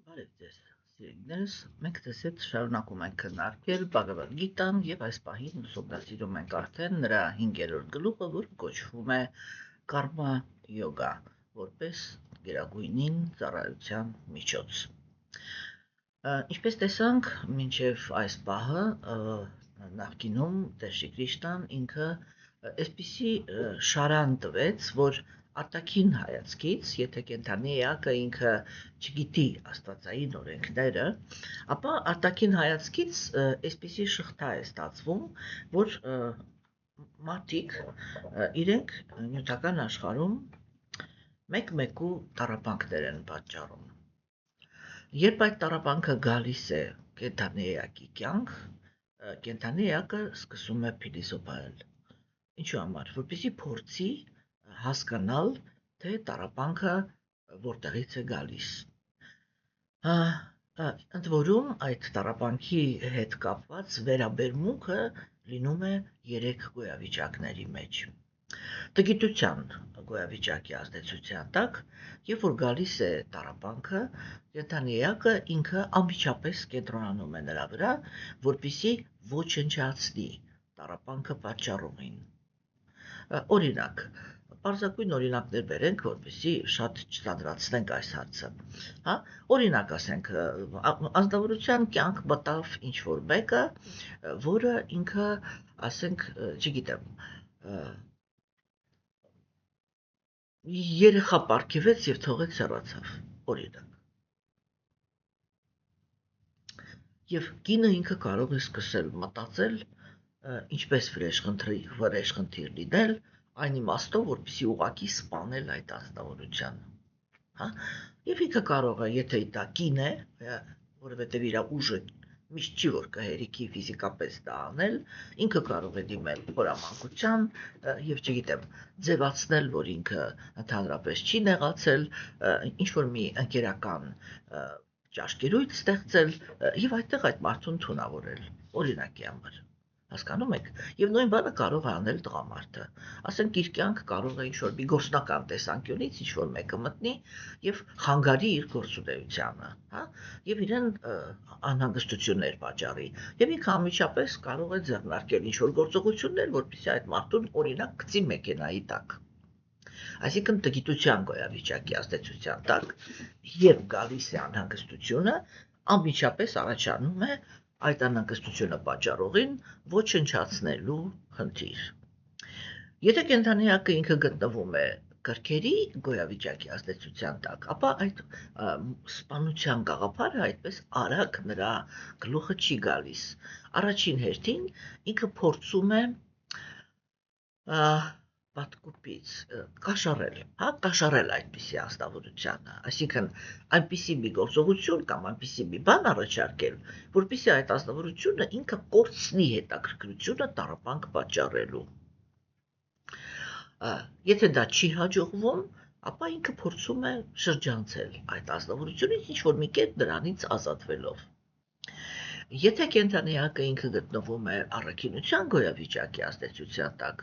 Բարև ձեզ, սիրելիներս, մենք ձեզ հետ շարունակում ենք քննարկել Բհագավադ Գիտան եւ այս պահին ուսումնասիրում ենք արդեն նրա 5-րդ գլուխը, որը կոչվում է Կարմա յոգա, որպես գերագույնին ծառայության միջոց։ Ինչպես տեսանք, մինչև այս պահը նախկինում Տեր Շրի Կրիշնան ինքը այսպիսի շարան տվեց, որ արտաքին հայացքից, եթե կենդանի էակը ինքը չգիտի աստվածային օրենքները, ապա արտաքին հայացքից այսպիսի շղթա է ստացվում, որ մարդիկ իրենք նյութական աշխարհում մեկ-մեկու տառապանքներ են պատճառում։ Երբ այդ տառապանքը գալիս է կենդանի էակի կյանք, կենդանի էակը սկսում է փիլիսոփայել։ Ինչու համար, որպեսզի փորձի հասկանալ, թե տառապանքը որտեղից է գալիս։ Ընդ որում այդ տառապանքի հետ կապված վերաբերմունքը լինում է 3 գոյավիճակների մեջ։ Տգիտության գոյավիճակի ազդեցության տակ, երբ որ գալիս է տառապանքը, կենդանի էակը ինքը անմիջապես կենտրոնանում է նրա վրա, որպեսզի ոչնչացնի տառապանքը պատճառողին։ Օրինակ, պարզագույն օրինակներ բերենք, որպեսզի շատ չծանրացնենք այս հարցը։ Օրինակ ասենք, ազնվորության կյանք մտավ ինչ-որ մեկը, որը ինքը, ասենք, չգիտեմ, երեխա պարգևեց եւ թողեց հեռացավ, օրինակ։ Եվ կինը ինքը կարող է սկսել մտածել, ինչպես վրեժխնդիր լինել, այն իմաստով, որպեսզի ուղղակի սպանել այդ ազնվորությանը։ Եվ ինքը կարող է, եթե դա կին է, որովհետեւ իր ուժը միշտ չի որ կհերիքի ֆիզիկապես դա անել, ինքը կարող է դիմել խորամանկության եւ չգիտեմ, ձևացնել, որ ինքը ընդհանրապես չի նեղացել, ինչ որ մի ընկերական ճաշկերույթ ստեղծել եւ այդտեղ այդ մարդուն թունավորել, օրինակի համար։ Հասկանում եք, եւ նույն բանը կարող է անել տղամարդը։ Ասենք իր կյանք կարող է ինչ-որ մի գործնական տեսանկյունից ինչ-որ մեկը մտնի եւ խանգարի իր գործունեությանը, եւ իրեն անհանգստություններ պատճառի։ Եվ ինքը անմիջապես կարող է ձեռնարկել ինչ-որ գործողություններ, որպեսզի այդ մարդուն օրինակ գցի մեքենայի տակ։ Այսինքն տգիտության գոյավիճակի ազդեցության տակ, երբ գալիս է անհանգստությունը, անմիջապես առաջանում է այդ անհանգստությունը պատճառողին ոչնչացնելու խնդիր։ Եթե կենդանի էակը ինքը գտնվում է կրքերի գոյավիճակի ազդեցության տակ, ապա այդ սպանության գաղափարը այդպես արագ նրա գլուխը չի գալիս։ Առաջին հերթին ինքը փորձում է պատկուպից կաշառել այդպիսի ազնվորությանը, այսինքն այնպիսի մի գործողություն կամ այնպիսի մի բան առաջարկել, որպեսզի այդ ազնվորությունը ինքը կորցնի հետաքրքրությունը տառապանք պատճառելու։ Եթե դա չի հաջողվում, ապա ինքը փորձում է շրջանցել այդ ազնվորությունից ինչ-որ մի կերպ դրանից ազատվելով։ Եթե կենդանի էակը ինքը գտնվում է առաքինության գոյավիճակի ազդեցության տակ,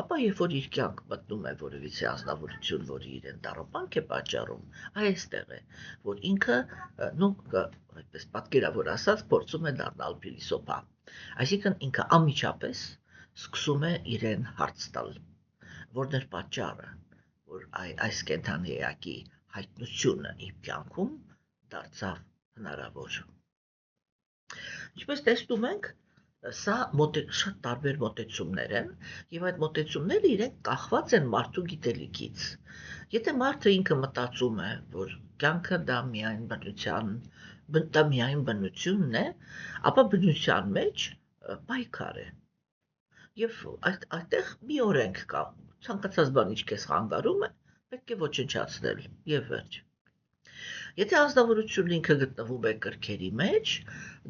ապա երբ որ իր կյանք մտնում է որևիցե ազնվորություն, որը իրեն տառապանք է պատճառում, այստեղ է, որ ինքը, այդպես պատկերավոր ասած, փորձում է դառնալ փիլիսոփա։ Այսինքն ինքը անմիջապես սկսում է իրեն հարց տալ, որն էր պատճառը, որ այս կենդանի էակի հայտնությունը իր կյանքում դարձավ հնարավոր։ Ինչպես տեսնում ենք, սա շատ տարբեր մոտեցումներ են եւ այդ մոտեցումները իրենք կախված են մարդու գիտելիքից։ Եթե մարդը ինքը մտածում է, որ կյանքը դա միայն բնությունն է, ապա բնության մեջ պայքար է։ Եվ այդտեղ մի օրենք կա, ցանկացած բան ինչ քեզ խանգարում է, պետք է ոչնչացնել եւ վերջ։ Եթե ազնվորությունն ինքը գտնվում է կրքերի մեջ,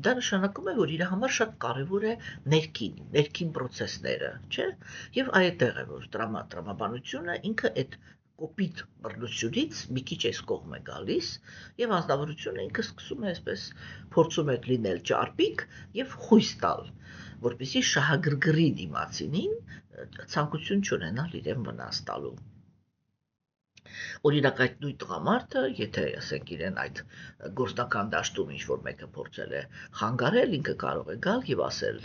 դա նշանակում է, որ իր համար շատ կարևոր է ներքին process-ները, չէ՞։ Եվ այդտեղ է, որ տրամաբանությունը ինքը այդ կոպիտ բռնությունից մի քիչ այս կողմ է գալիս, եւ ազնվորությունը ինքը սկսում է այսպես փորձում է լինել ճարպիկ եւ խույս տալ, որպեսզի շահագրգռի դիմացինին ցանկություն չունենալ իրեն վնաս տալու։ Օրինակ այդ նույն տղամարդը, եթե ասենք իրեն այդ գործնական դաշտում ինչ-որ մեկը փորձել է խանգարել, ինքը կարող է գալ եւ ասել.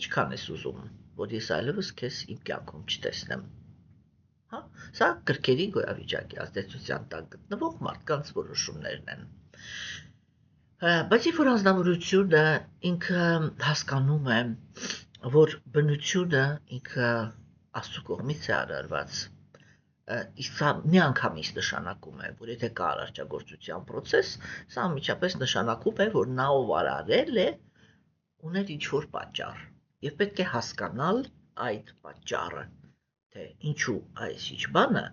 ինչքան ես ուզում, որ ես այլևս քեզ իմ կյանքում չտեսնեմ։ Հա, սա կրկերի գոյավիճակի ազդեցության տակ գտնվող մարդկանց որոշումներն են։ Բայց երբ որ անձնավորությունը ինքը հասկանում է, որ բնությունը ինքը Աստծո կողմից է արարված, իսկ սա միանգամից նշանակում է, որ եթե կա արարչագործության process, սա անմիջապես նշանակում է, որ նա ով արարել է, ուներ ինչ-որ պատճառ, եւ պետք է հասկանալ այդ պատճառը, թե ինչու այս ինչ բանը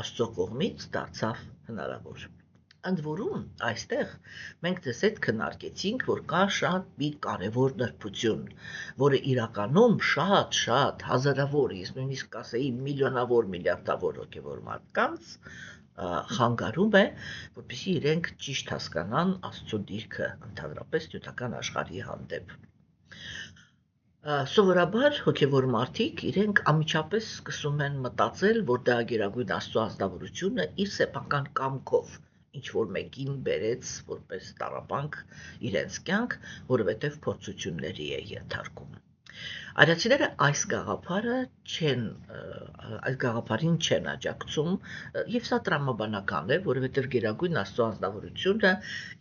Աստծո կողմից դարձավ հնարավոր։ Ընդ որում, այստեղ մենք ձեզ հետ քննարկեցինք, որ կա շատ մի կարևոր նրբություն, որը իրականում շատ հազարավոր, ես նույնիսկ կասեի միլիոնավոր, միլիարդավոր հոգևոր մարդկանց խանգարում է, որպեսզի իրենք ճիշտ հասկանան Աստծո դիրքը ընդհանրապես նյութական աշխարհի հանդեպ։ Սովորաբար հոգևոր մարդիկ իրենք անմիջապես սկսում են մտածել, որ դա գերագույն Աստծո ազնվորությունը իր սեփական կամքով ինչ-որ մեկին բերեց որպես տառապանք իրենց կյանք, որովհետև փորձությունների է ենթարկում։ Արիացիները այս գաղափարին չեն աջակցում, եւ սա տրամաբանական է, որովհետև գերագույն Աստծո ազնվորությունը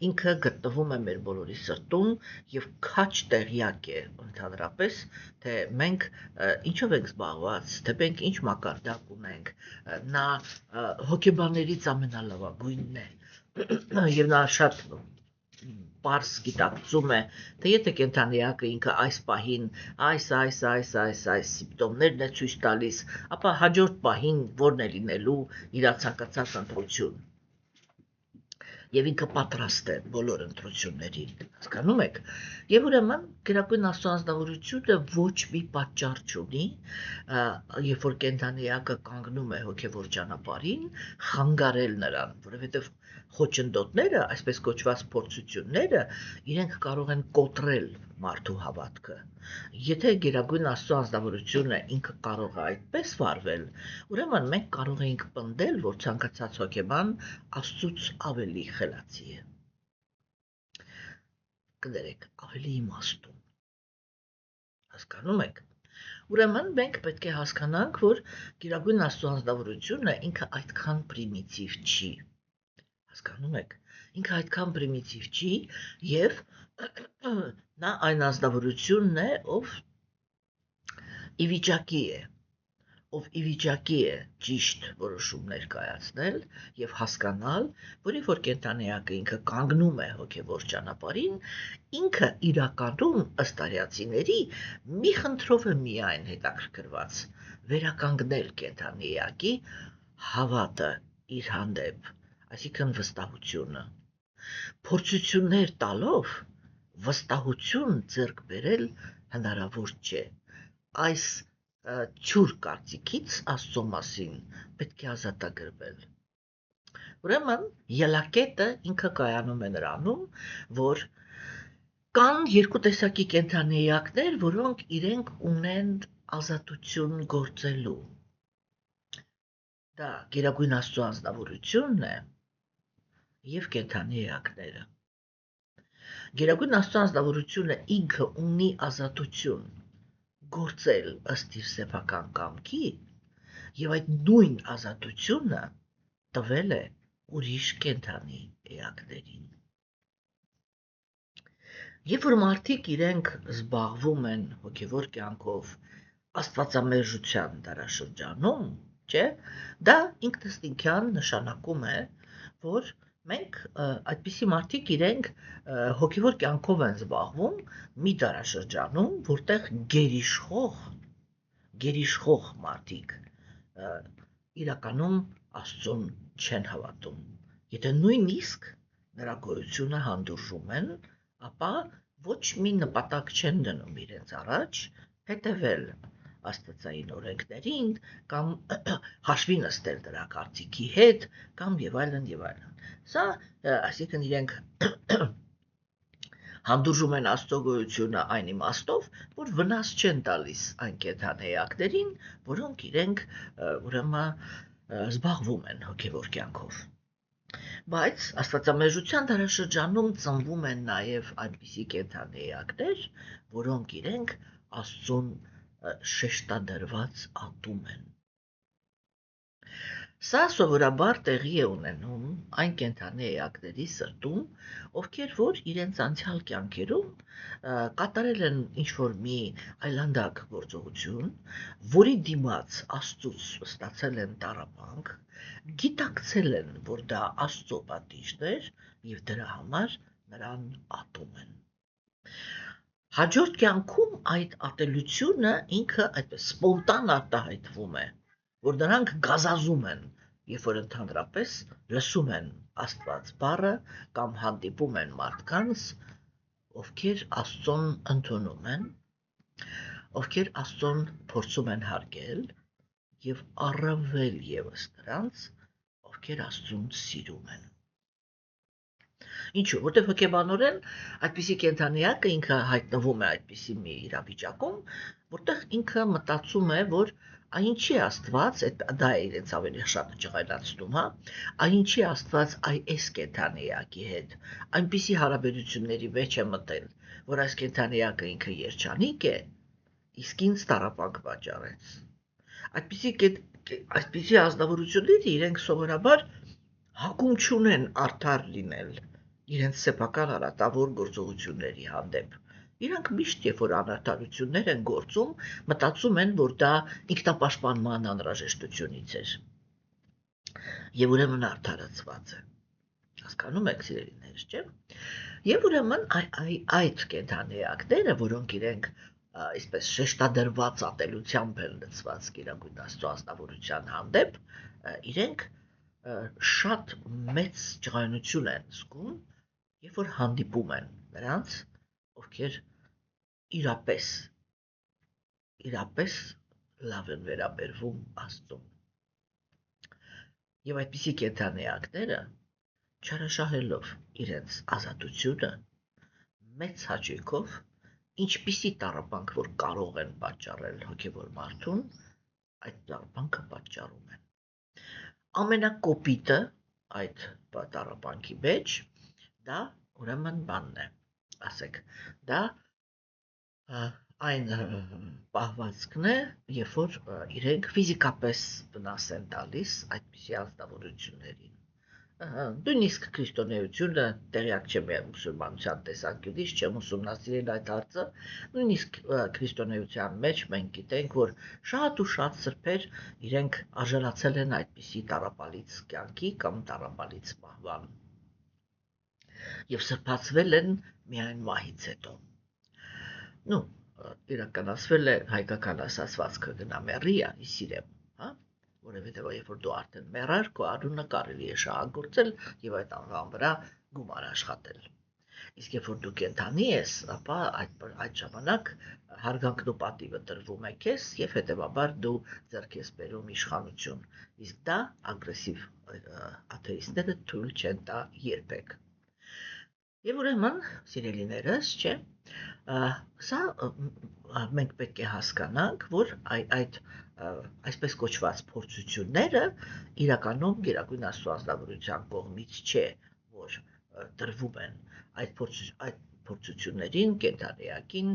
ինքը գտնվում է մեր բոլորի սրտում եւ քաչ տեղյակ է ընդհանրապես, թե մենք ինչով ենք զբաղված, թե մենք ինչ մակարդակ ունենք, նա հոգեբաններից ամենալավագույնն է եւ նա շատ պարզ գիտակցում է, թե եթե կենդանիակը ինքը այս պահին այս սիմպտոմներն է ցույց տալիս, ապա հաջորդ պահին որն է լինելու իր ցանկացած ընտրություն։ Եվ ինքը պատրաստ է բոլոր ընտրություններին, հասկանում եք։ Եվ ուրեմն գերագույն Աստծո ազնվորությունը ոչ մի պատճառ չունի, երբ որ կենդանիակը կանգնում է հոգևոր ճանապարհին, խանգարել նրան, որովհետև խոչընդոտները, այսպես կոչված փորձությունները, իրենք կարող են կոտրել մարդու հավատքը։ Եթե գերագույն Աստծո ազնվորությունը ինքը կարող է այդպես վարվել, ուրեմն մենք կարող ենք պնդել, որ ցանկացած հոգեբան Աստծուց ավելի խելացի է։ Կներեք, ավելի իմաստուն։ Հասկանում եք։ Ուրեմն մենք պետք է հասկանանք, որ գերագույն Աստծո ազնվորությունը ինքը այդքան պրիմիտիվ չի։ Հասկանում եք, ինքը այդքան պրիմիտիվ չի եւ նա այն ազնվորությունն է, ով ի վիճակի է ճիշտ որոշումներ կայացնել եւ հասկանալ, որ երբ որ կենդանիակը ինքը կանգնում է հոգևոր ճանապարհին, ինքը իրականում ըստ արիացիների մի խնդրով է միայն հետաքրքրված վերականգնել կենդանիակի հավատը իր հանդեպ, այսինքն վստահությունը։ Փորձություններ տալով վստահություն ձեռք բերել հնարավոր չէ։ Այս չուր կարծիքից Աստծո մասին պետք է ազատագրվել։ Ուրեմն ելակետը ինքը կայանում է նրանում, որ կան երկու տեսակի կենդանիակներ, որոնք իրենք ունեն ազատություն գործելու։ Դա գերագույն Աստծո ազնվորությունն է եւ կենդանիակները։ Գերագույն Աստծո ազնվորությունը ինքը ունի ազատություն գործել ըստ իր սեփական կամքի եւ այդ նույն ազատությունը տվել է ուրիշ կենդանի էակներին։ Երբ որ մարդիկ իրենք զբաղվում են հոգևոր կյանքով աստվածամերժության դարաշրջանում, չէ, դա ինքնըստինքյան նշանակում է, որ մենք այդպիսի մարդիկ իրենք հոգևոր կյանքով են զբաղվում մի դարաշրջանում, որտեղ գերիշխող մարդիկ իրականում Աստծուն չեն հավատում։ Եթե նույնիսկ նրա գոյությունը հանդուրժում են, ապա ոչ մի նպատակ չեն դնում իրենց առաջ հետևել աստվածային օրենքներին կամ հաշվի նստել դրա կարծիքի հետ կամ եւ այլն եւ այլն։ Սա, այսինքն իրենք հանդուրժում են Աստծո գոյությունը այն իմաստով, որ վնաս չեն տալիս այն կենդանիակներին, որոնք իրենք ուրեմն զբաղվում են հոգևոր կյանքով։ Բայց աստվածամեժության դարաշրջանում ծնվում են նաև այնպիսի կենդանի էակներ, որոնք իրենք Աստծուն շեշտադրված ատում են։ Սա սովորաբար տեղի է ունենում այն կենդանի էակների սրտում, ովքեր որ իրենց անցյալ կյանքերում կատարել են ինչ-որ մի այլանդակ գործողություն, որի դիմաց Աստծուց ստացել են տառապանք, գիտակցել են, որ դա Աստծո պատիժն էր և դրա համար նրան ատում են։ Հաջորդ կյանքում այդ ատելությունը ինքը այդպես սպոնտան արտահայտվում է, որ նրանք գազազում են, երբ որ ընդհանրապես լսում են Աստված բառը կամ հանդիպում են մարդկանց, ովքեր Աստծուն ընդունում են, ովքեր Աստծուն փորձում են հարգել և առավել ևս նրանց, ովքեր Աստծուն սիրում են։ Ինչու՞, որտեղ հոգեբանորեն այդպիսի կենդանիակը ինքը հայտնվում է այդպիսի մի իրավիճակում, որտեղ ինքը մտածում է, որ այնչի Աստված, դա է իրենց ավելի շատ ջղայնացնում, այնչի Աստված այս կենդանիակի հետ այնպիսի հարաբերությունների մեջ է մտել, որ այս կենդանիակը ինքը երջանիկ է, իսկ ինձ տառապանք պատճառեց։ Այսպիսի ազնվորությունները իրենք սովորաբար հակում չունեն արդար լինել իրենց սեփական արատավոր գործողությունների հանդեպ։ Իրանք միշտ, երբ որ անարդարություններ են գործում, մտածում են, որ դա ինքնապաշտպանման անհրաժեշտությունից էր։ Եվ ուրեմն արդարացված է։ Հասկանում եք, սիրելիներս, չէ՞։ Եվ ուրեմն այդ կենդանի էակները, որոնք իրենք այսպես շեշտադրված ատելությամբ են լցված Գիրագույն Աստծո ազնվորության հանդեպ, իրենք շատ մեծ ջղայնություն են զգում, երբ որ հանդիպում են նրանց, ովքեր իրապես լավ են վերաբերվում Աստծուն։ Եվ այդպիսի կենդանի էակները, չարաշահելով իրենց ազատությունը, մեծ հաճույքով, ինչպիսի տառապանք, որ կարող են պատճառել հոգևոր մարդուն, այդ տառապանքը պատճառում են։ Ամենակոպիտը այդ տառապանքի մեջ դա ուրեմն բանն է, ասեք, դա այն պահվածքն է, երբ որ իրենք ֆիզիկապես վնաս են տալիս այդպիսի ազնվորություններին։ Նույնիսկ քրիստոնեությունը տեղյակ չեմ մուսուլմանության տեսանկյունից, չեմ ուսումնասիրել այդ հարցը, նույնիսկ քրիստոնեության մեջ մենք գիտենք, որ շատ ու շատ սրբեր իրենք արժանացել են այդպիսի տառապալից կյանքի կամ տառապալից մահվան և սրբացվել են միայն մահից հետո։ Իրականացվել է հայկական ասացվածքը գնա մեռի, անի սիրեմ, որովհետև երբ որ դու արդեն մեռար, քո անունը կարելի է շահագործել և այդ անվան վրա գումար աշխատել։ Իսկ երբ որ դու կենդանի ես, ապա այդ ժամանակ հարգանքն ու պատիվը տրվում է քեզ և հետևաբար դու ձեռք ես բերում իշխանություն, իսկ դա ագրեսիվ աթեիստները թույլ չեն տա երբեք։ Եվ ուրեմն, սիրելիներս, չէ, սա մենք պետք է հասկանանք, որ այդ այսպես կոչված փորձությունները իրականում Գերագույն Աստծո ազնվորության կողմից չէ, որ տրվում են այդ փորձություններին կենդանի էակին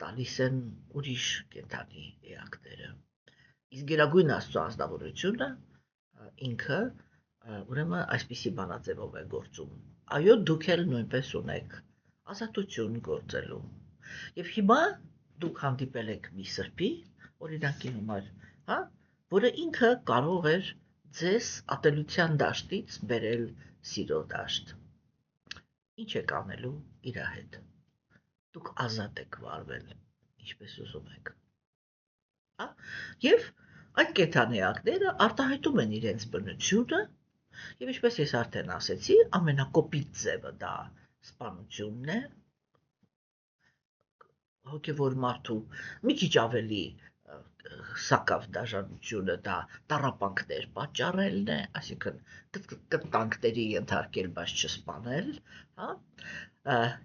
տալիս են ուրիշ կենդանի էակները։ Իսկ Գերագույն Աստծո ազնվորությունը ինքը ուրեմն այսպիսի բանաձևով է գործում։ Այո, դուք էլ նույնպես ունեք ազատություն գործելու։ Եվ հիմա դուք հանդիպել եք մի սրբի, օրինակի համար, որը ինքը կարող էր ձեզ ատելության դաշտից բերել սիրո դաշտ։ Ինչ եք անելու իր հետ։ Դուք ազատ եք վարվել, ինչպես ուզում եք։ Եվ այդ կենդանի էակները արտահայտում են իրենց բնությունը, և ինչպես ես արդեն ասեցի, ամենակոպիտ ձևը դա սպանությունն է, հոգևոր մարդու մի քիչ ավելի սակավ դաժանությունը դա տառապանքներ պատճառելն է, այսինքն կտանքների ենթարկել, բայց չսպանել,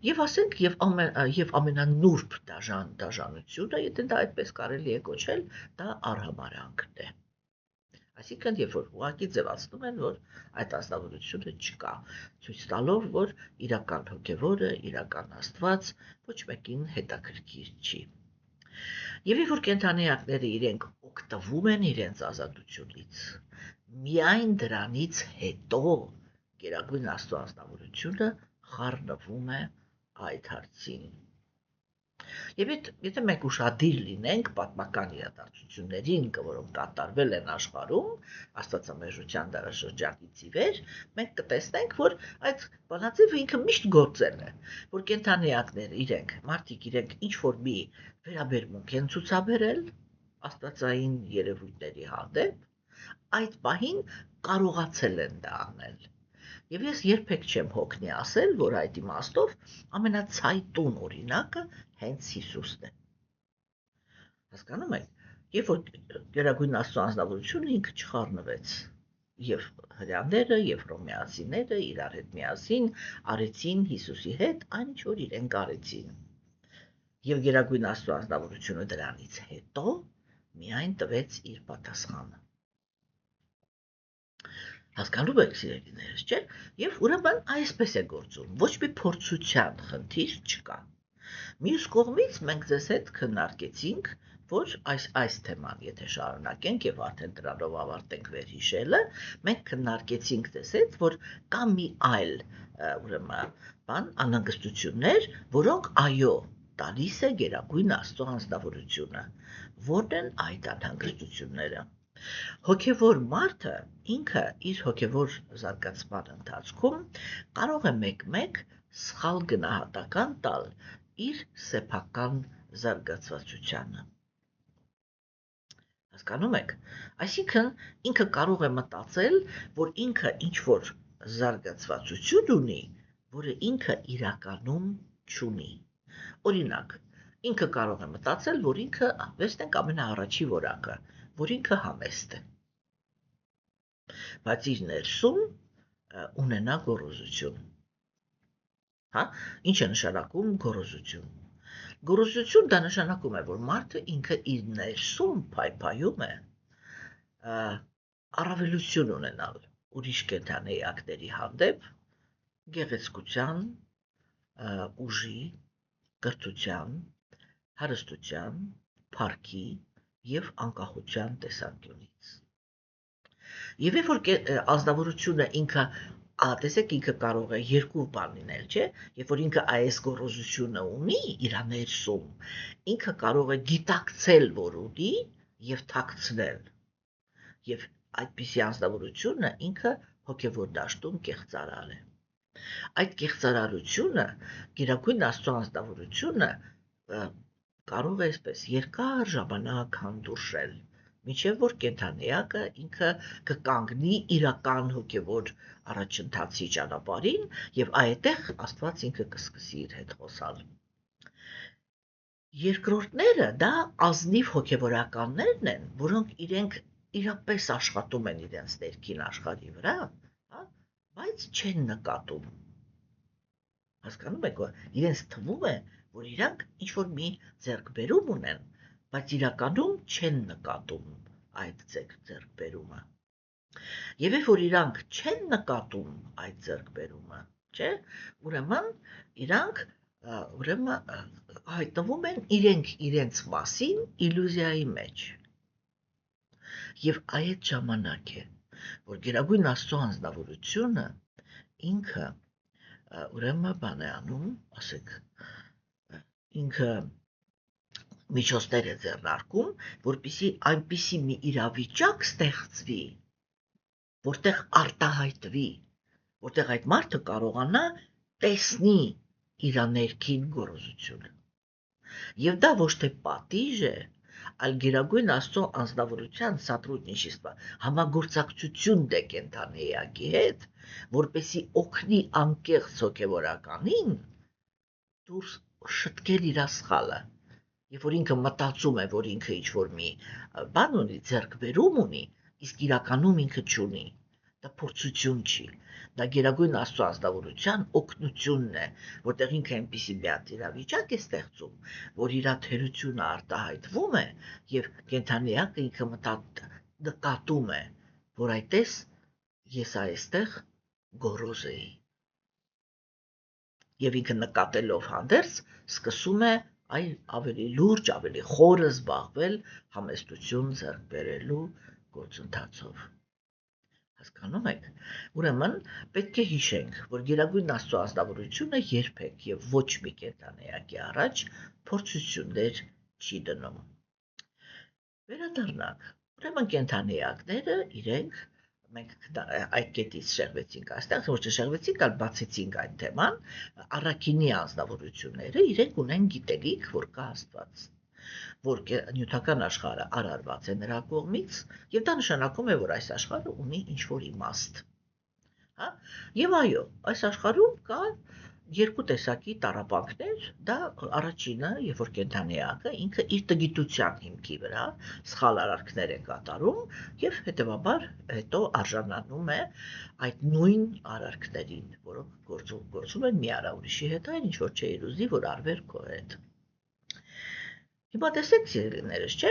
և ասենք, և ամենանուրբ դաժանությունը, եթե դա այդպես կարելի է կոչել, դա արհամարհանքն է։ Այսինքն, երբ որ ուղղակի ձևացնում են, որ այդ ազնվորությունը չկա, ցույց տալով, որ իրական հոգևորը, իրական Աստված ոչ մեկին հետաքրքիր չի։ Եվ երբ որ կենդանիակները իրենք օգտվում են իրենց ազատությունից, միայն դրանից հետո Գերագույն Աստծո անձնավորությունը խառնվում է այդ հարցին։ Եվ եթե մենք ուշադիր լինենք պատմական իրադարձություններին, որոնք կատարվել են աշխարհում, Աստվածամերժության դարաշրջանից ի վեր, մենք կտեսնենք, որ այդ բանաձևը ինքը միշտ գործել է, որ կենդանիակները մարդիկ իրենք ինչ-որ մի վերաբերմունք են ցուցաբերել աստվածային երևույթների հանդեպ, այդ պահին կարողացել են դա անել։ Եվ ես երբեք չեմ հոգնի ասել, որ այդ իմաստով ամենացայտուն օրինակը հենց Հիսուսն է։ Հասկանում եք, երբ որ Գերագույն Աստծո անձնավորությունը ինքը չխառնվեց, եւ հրեաները եւ հռոմեացիները իրար հետ միասին արեցին Հիսուսի հետ այն ինչ որ իրենք արեցին։ Եվ Գերագույն Աստծո անձնավորությունը դրանից հետո միայն տվեց իր պատասխանը։ Հասկանում եք, սիրելիներս, չէ՞։ Եվ ուրեմն այսպես է գործում, ոչ մի փորձության խնդիր չկա։ Մյուս կողմից մենք ձեզ հետ քննարկեցինք, որ այս թեման, եթե շարունակենք եւ արդեն դրանով ավարտենք վերհիշելը, մենք քննարկեցինք ձեզ հետ, որ կա մի այլ, ուրեմն, անհանգստություններ, որոնք այո, տալիս է Գերագույն Աստծո անձնավորությունը։ Որն են այդ անհանգստությունները։ Հոգևոր մարդը ինքը իր հոգևոր զարգացման ընթացքում կարող է մեկ-մեկ սխալ գնահատական տալ իր սեփական զարգացվածությանը։ Հասկանում եք, այսինքն ինքը կարող է մտածել, որ ինքը ինչ-որ զարգացվածություն ունի, որը ինքը իրականում չունի։ Օրինակ, ինքը կարող է մտածել, որ ինքը, վերցնենք ամենաառաջի որակը, որ ինքը համեստ է, բայց իր ներսում ունենա գոռոզություն։ Ինչ է նշանակում գոռոզություն։ Գոռոզություն դա նշանակում է, որ մարդը ինքը իր ներսում փայփայում է առավելություն ունենալ ուրիշ կենդանիակների հանդեպ գեղեցկության, ուժի, կրթության, հարստության, փառքի եւ անկախության տեսանկյունից։ Եվ երբ որ ազնվորությունը ինքը, տեսեք, ինքը կարող է երկու բան լինել, չէ՞, երբ որ ինքը այս գոռոզությունը ունի իր ներսում, ինքը կարող է գիտակցել, որ ունի եւ թաքցնել։ Եվ այդպիսի անձնավորությունը ինքը հոգևոր դաշտում կեղծարար է։ Այդ կեղծարարությունը, Գերագույն Աստծո անձնավորությունը կարող է այսպես երկար ժամանակ հանդուրժել, մինչև որ կենդանիակը ինքը կկանգնի իրական հոգևոր առաջընթացի ճանապարհին եւ այդտեղ Աստված ինքը կսկսի իր հետ խոսալ։ Երկրորդները դա ազնիվ հոգևորականներն են, որոնք իրենք իրապես աշխատում են իրենց ներքին աշխարհի վրա, բայց չեն նկատում։ Հասկանում եք, իրենց թվում է, որ իրանք ինչ-որ մի ձեռքբերում ունեն, բայց իրականում չեն նկատում այդ ձեռքբերումը։ Եվ երբ որ իրանք չեն նկատում այդ ձեռքբերումը, չէ, ուրեմն իրանք հայտնվում են իրենց մասին իլյուզիայի մեջ։ Եվ այդ ժամանակ է, որ Գերագույն Աստծո անձնավորությունը ինքը ուրեմն բան է անում, ասեք, ինքը միջոցներ է ձեռնարկում, որպեսզի այնպիսի մի իրավիճակ ստեղծվի, որտեղ արտահայտվի, որտեղ այդ մարդը կարողանա տեսնի իր ներքին գոռոզությունը։ Եվ դա ոչ թե պատիժ է, այլ Գերագույն Աստծո անձնավորության сотрудничество, համագործակցություն դե կենդանիակի հետ, որպեսզի օգնի անկեղծ հոգևորականին դուրս շտկել իր սխալը։ Երբ որ ինքը մտածում է, որ ինքը ինչ-որ մի բան ունի, ձեռքբերում ունի, իսկ իրականում ինքը չունի, դա փորձություն չի, դա Գերագույն Աստծո ազնվորության օգնությունն է, որտեղ ինքը այնպիսի մի հատ իրավիճակ է ստեղծում, որ իր թերությունը արտահայտվում է եւ կենդանիակը ինքը նկատում է, որ այդպես ես այստեղ գոռոզ էի։ Եվ ինքը նկատելով հանդերձ սկսում է այլ ավելի լուրջ, ավելի խորը զբաղվել համեստություն ձեռք բերելու գործընթացով։ Հասկանում եք։ Ուրեմն պետք է հիշենք, որ Գերագույն Աստծո ազնվորությունը երբեք եւ ոչ մի կենդանեակի առաջ փորձություններ չի դնում։ Վերադառնանք։ Ուրեմն կենդանեակները իրենք մենք այդ կետից շեղվեցինք այստեղ, ոչ թե շեղվեցինք, այլ բացեցինք այդ թեման, առաքինի ազնվորությունները իրենք ունեն գիտելիք, որ կա Աստված, որ նյութական աշխարհը արարված է նրա կողմից, եւ դա նշանակում է, որ այս աշխարհը ունի ինչ-որ իմաստ։ Հա? Եվ այո, այս աշխարհում կա երկու տեսակի տառապանքներ, դա առաջինը, երբ որ կենդանեակը ինքը իր տգիտության հիմքի վրա սխալ արարքներ է կատարում եւ հետեւաբար հետո արժանանում է այդ նույն արարքներին, որոնք գործում են մի արա ուրիշի հետ, այն ինչ որ չէ ուզի, որ արվեր քո հետ։ Հիմա տեսեք սիրելիներս, չէ՞։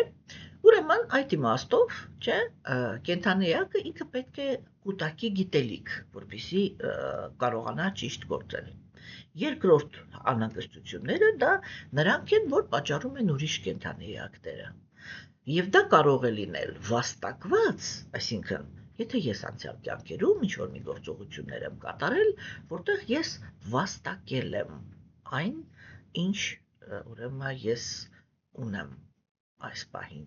Ուրեմն այդ իմաստով, չէ, կենդանեակը ինքը պետք է կուտակի գիտելիք, որպեսզի կարողանա ճիշտ գործել։ Երկրորդ անհանգստությունները դա նրանք են, որ պատճառում են ուրիշ կենդանեակները։ Եվ դա կարող է լինել վաստակված, այսինքն, եթե ես անցյալ կյանքերում ինչ-որ մի գործողություններ եմ կատարել, որտեղ ես վաստակել եմ այն, ինչ ուրեմն ես ունեմ այս պահին։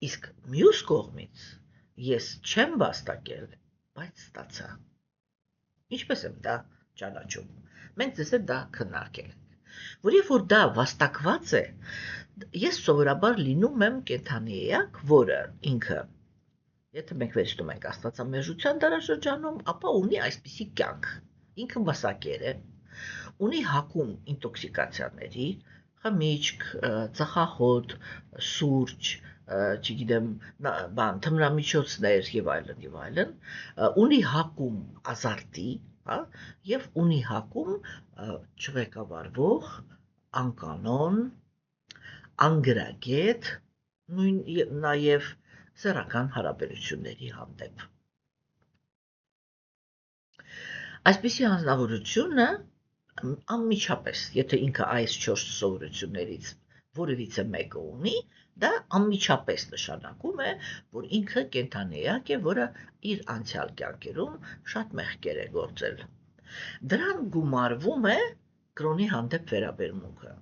Իսկ մյուս կողմից ես չեմ վաստակել, բայց ստացա։ Ինչպես եմ դա ճանաչում։ Մենք ձեզ հետ դա քննարկել ենք, որ երբ որ դա վաստակված է, ես սովորաբար լինում եմ կենդանեակ, որը ինքը, եթե մենք վերցնում ենք աստվածամերժության դարաշրջանում, ապա ունի այսպիսի կյանք, ինքը մասակեր է, ունի հակում ինտոքսիկացիաների, խմիչք, ծխախոտ, սուրճ, չգիտեմ, թմրամիջոցներ եւ այլն, ունի հակում ազարտի, հա, եւ ունի հակում չղեկավարվող, անկանոն, անգրագետ, նաեւ սեռական հարաբերությունների հանդեպ։ Այսպիսի անձնավորությունը անմիջապես, եթե ինքը այս 4 սովորություններից որևիցե մեկը ունի, դա անմիջապես նշանակում է, որ ինքը կենդանեակ է, որը իր անցյալ կյանքերում շատ մեղքեր է գործել։ Դրան գումարվում է կրոնի հանդեպ վերաբերմունքը։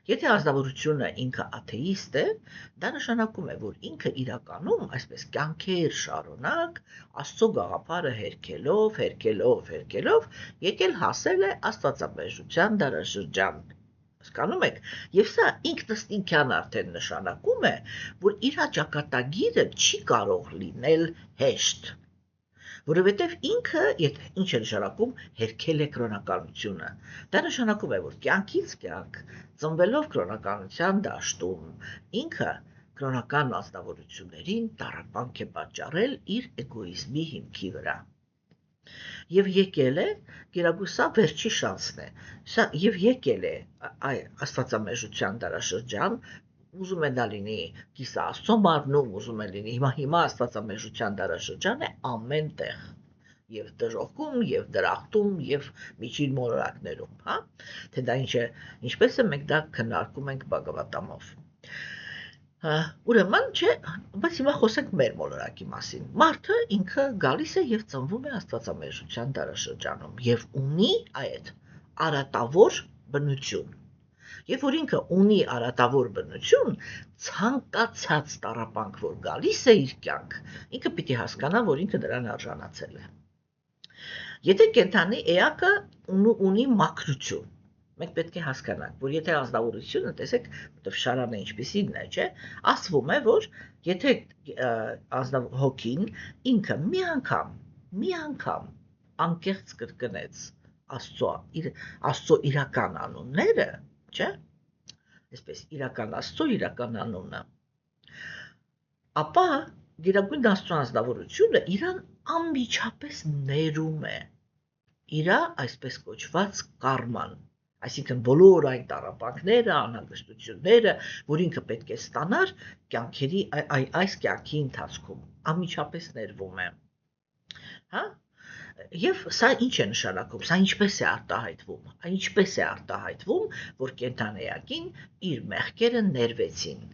Եթե ազնվորությունը ինքը աթեիստ է, դա նշանակում է, որ ինքը իրականում այսպես կյանքեր շարունակ Աստծո գաղափարը հերքելով, եկել հասել է աստվածամերժության դարաշրջան։ Հասկանում եք, եւ սա ինքնըստինքյան արդեն նշանակում է, որ իր ճակատագիրը չի կարող լինել հեշտ, որովհետեւ ինքը, ինչ է նշանակում, հերքել է կրոնականությունը։ Դա նշանակում է, որ կյանքից կյանք, ծնվելով կրոնականության դաշտում, ինքը կրոնական ազնվորություններին տառապանք է պատճառել իր էգոիզմի հիմքի վրա։ Եվ եկել է, գերագույն վերջի շանսն է, եւ եկել է աստվածամերժության դարաշրջան, ուզում է դա լինի կիսա Աստծո մարմնում, ուզում է լինի հիմա աստվածամերժության դարաշրջան է ամեն տեղ, եւ դժոխքում, եւ դրախտում, եւ միջին մոլորակներում, հա, թե դա ինչպես է, մենք դա քննարկում ենք Բագավատամով։ Ուրեմն, չէ, բայց հիմա խոսենք մեր մոլորակի մասին։ Մարդը ինքը գալիս է եւ ծնվում է աստվածամերժության դարաշրջանում եւ ունի այդ արատավոր բնություն։ Երբ որ ինքը ունի արատավոր բնություն, ցանկացած տառապանք, որ գալիս է իր կյանք, ինքը պիտի հասկանա, որ ինքը դրան արժանացել է։ Եթե կենդանի էակը ունի մաքրություն, մենք պետք է հասկանանք, որ եթե ազնվորությունը, տեսեք, որտեղ շարանը ինչպիսին է, չէ, ասվում է, որ եթե հոգին ինքը մի անգամ անկեղծ կրկնեց Աստծո իրական անունները, չէ, այսպես իրական Աստծո իրական անունը, ապա Գերագույն Աստծո ազնվորությունը իրան անմիջապես ներում է իր այսպես կոչված կարման, Այսինքն բոլոր այն տառապանքները, անհանգստությունները, որ ինքը պետք է ստանար կյանքերի այս կյանքի ընթացքում, անմիջապես ներվում է։ Հա? Եվ սա ինչ է նշանակում, սա ինչպես է արտահայտվում, ինչպես է արտահայտվում, որ կենդանեակին իր մեղքերը ներվեցին։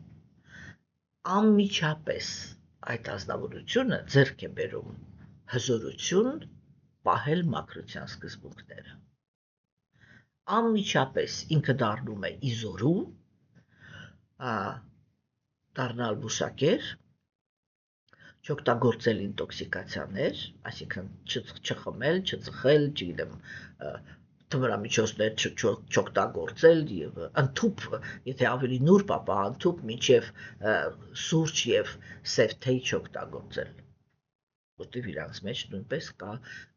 Անմիջապես այդ ազնվորությունը ձեռք է բերում հզորություն պահել մաքրության սկզբունքները։ Անմիջապես ինքը դառնում է իզորու, դառնալ բուսակեր, չօգտագործել ինտոքսիկացիաներ, այսինքն չխմել, չծխել, չգիտեմ, թմրամիջոցներ չօգտագործել եւ ընդཐུպ, եթե ավելի նուրբ ապա ընդཐուպ մինչեւ սուրճ եւ սև թեյ չօգտագործել, որտեղ իրանց մեջ նույնպես կա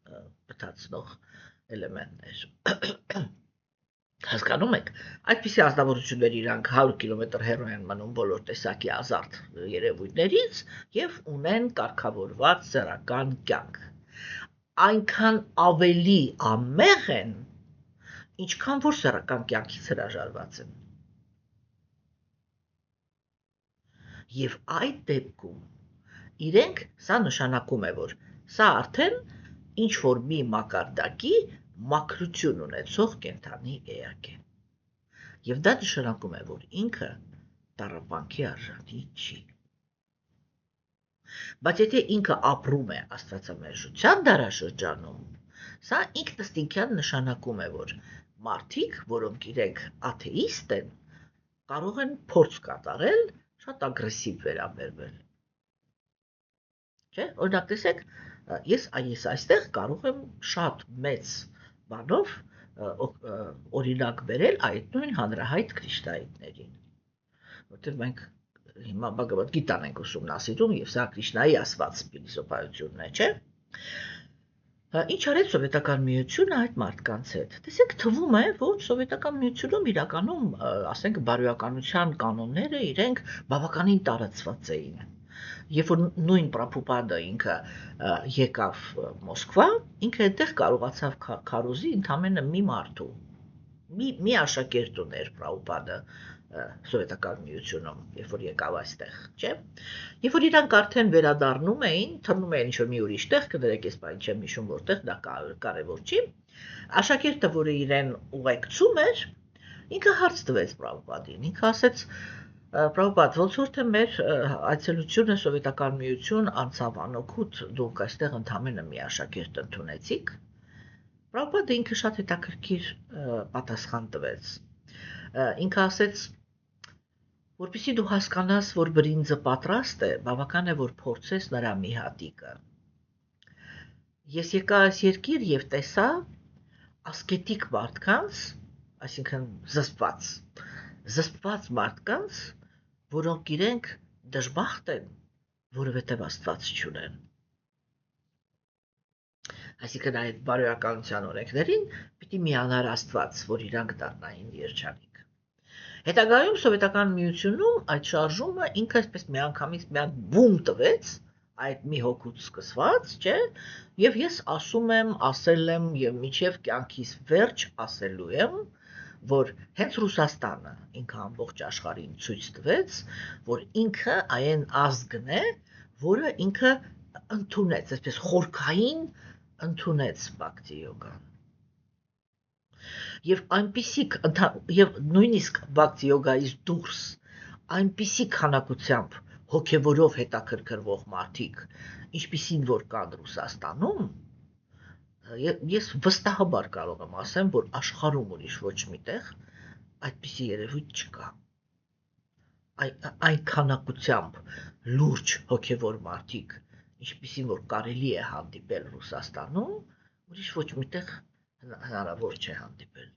բթացնող էլեմենտներ։ Հասկանում եք, այդպիսի ազնվորություններ իրանք 100 կիլոմետր հեռու են մնում բոլոր տեսակի ազարտ երևույթներից եւ ունեն կարգավորված սեռական կյանք։ Այնքան ավելի ամեղ են, ինչքան որ սեռական կյանքից հրաժարված են։ Եվ այդ դեպքում իրենք սա նշանակում է, որ սա արդեն ինչ որ մի մակարդակի մաքրություն ունեցող կենդանի էակ է։ Եվ դա նշանակում է, որ ինքը տառապանքի արժանի չի։ Բայց եթե ինքը ապրում է աստվածամերժության դարաշրջանում, սա ինքնըստինքյան նշանակում է, որ մարդիկ, որոնք իրենք աթեիստ են, կարող են փորձ կատարել շատ ագրեսիվ վերաբերվել։ Չէ՞, օրինակ տեսեք, ես այստեղ կարող եմ շատ մեծ բանով օրինակ բերել այդ նույն հանրահայտ Քրիշնայիներին, որտեղ մենք հիմա Բhagavad Gita-ն ենք ուսումնասիրում եւ սա Քրիշնայի ասված փիլիսոփայությունն է, չէ՞։ Ինչ արեց սովետական միությունը այդ մարդկանց հետ։ Տեսեք, թվում է, որ սովետական միությունում իրականում, ասենք, բարոյականության կանոնները իրենք բավականին տարածված էին։ Երբ որ նույն Պրաբհուպադը ինքը եկավ Մոսկվա, ինքը այդտեղ կարողացավ քարոզի ընդամենը մի մարդու, մի աշակերտ ուներ Պրաբհուպադը սովետական միությունում, երբ որ եկավ այստեղ, չէ՞։ Երբ որ իրանք արդեն վերադառնում էին, թռնում էին ինչ-որ մի ուրիշ տեղ, կներեք, ես բան չեմ հիշում որտեղ, դա կարևոր չի։ Աշակերտը, որը իրեն ուղեկցում էր, ինքը հարց տվեց Պրաբհուպադին, ինքը ասեց. Պրաբհուպադ, ոնց որ թե մեր այցելությունը սովետական միություն անցավ անօգուտ, դուք այստեղ ընդամենը մի աշակերտ ընդունեցիք։ Պրաբհուպադը ինքը շատ հետաքրքիր պատասխան տվեց։ Ինքը ասեց, որպեսզի դու հասկանաս, որ բրինձը պատրաստ է, բավական է, որ փորձես նրա մի հատիկը։ Ես եկա այս երկիր եւ տեսա ասկետիկ մարդկանց, այսինքն զսպված մարդկանց, որոնք իրենք դժբախտ են, որովհետև Աստված չունեն։ Այսինքն այդ բարոյականության օրենքներին պիտի միանար Աստված, որ իրանք դառնային երջանիկ։ Հետագայում սովետական միությունում այդ շարժումը ինքը այսպես միանգամից մի հատ բում տվեց, այդ մի հոգուց սկսված, չէ, եւ ես ասում եմ, ասել եմ եւ միջև կյանքիս վերջ ասելու եմ, որ հենց Ռուսաստանը ինքը ամբողջ աշխարհին ցույց տվեց, որ ինքը այն ազգն է, որը ինքը ընդունեց, այսպես խորքային ընդունեց բhakti յոգան։ Եվ այնպիսի եւ նույնիսկ բhakti յոգայից դուրս այնպիսի քանակությամբ հոգեվորով հետաքրքրվող մարդիկ, ինչպիսին որ կան Ռուսաստանում, ես վստահաբար կարող եմ ասեմ, որ աշխարհում ուրիշ ոչ միտեղ այդպիսի երևույթ չկա։ Այն քանակությամբ լուրջ հոգևոր մարդիկ, ինչպիսին որ կարելի է հանդիպել Ռուսաստանում, ուրիշ ոչ միտեղ հնարավոր չէ հանդիպել։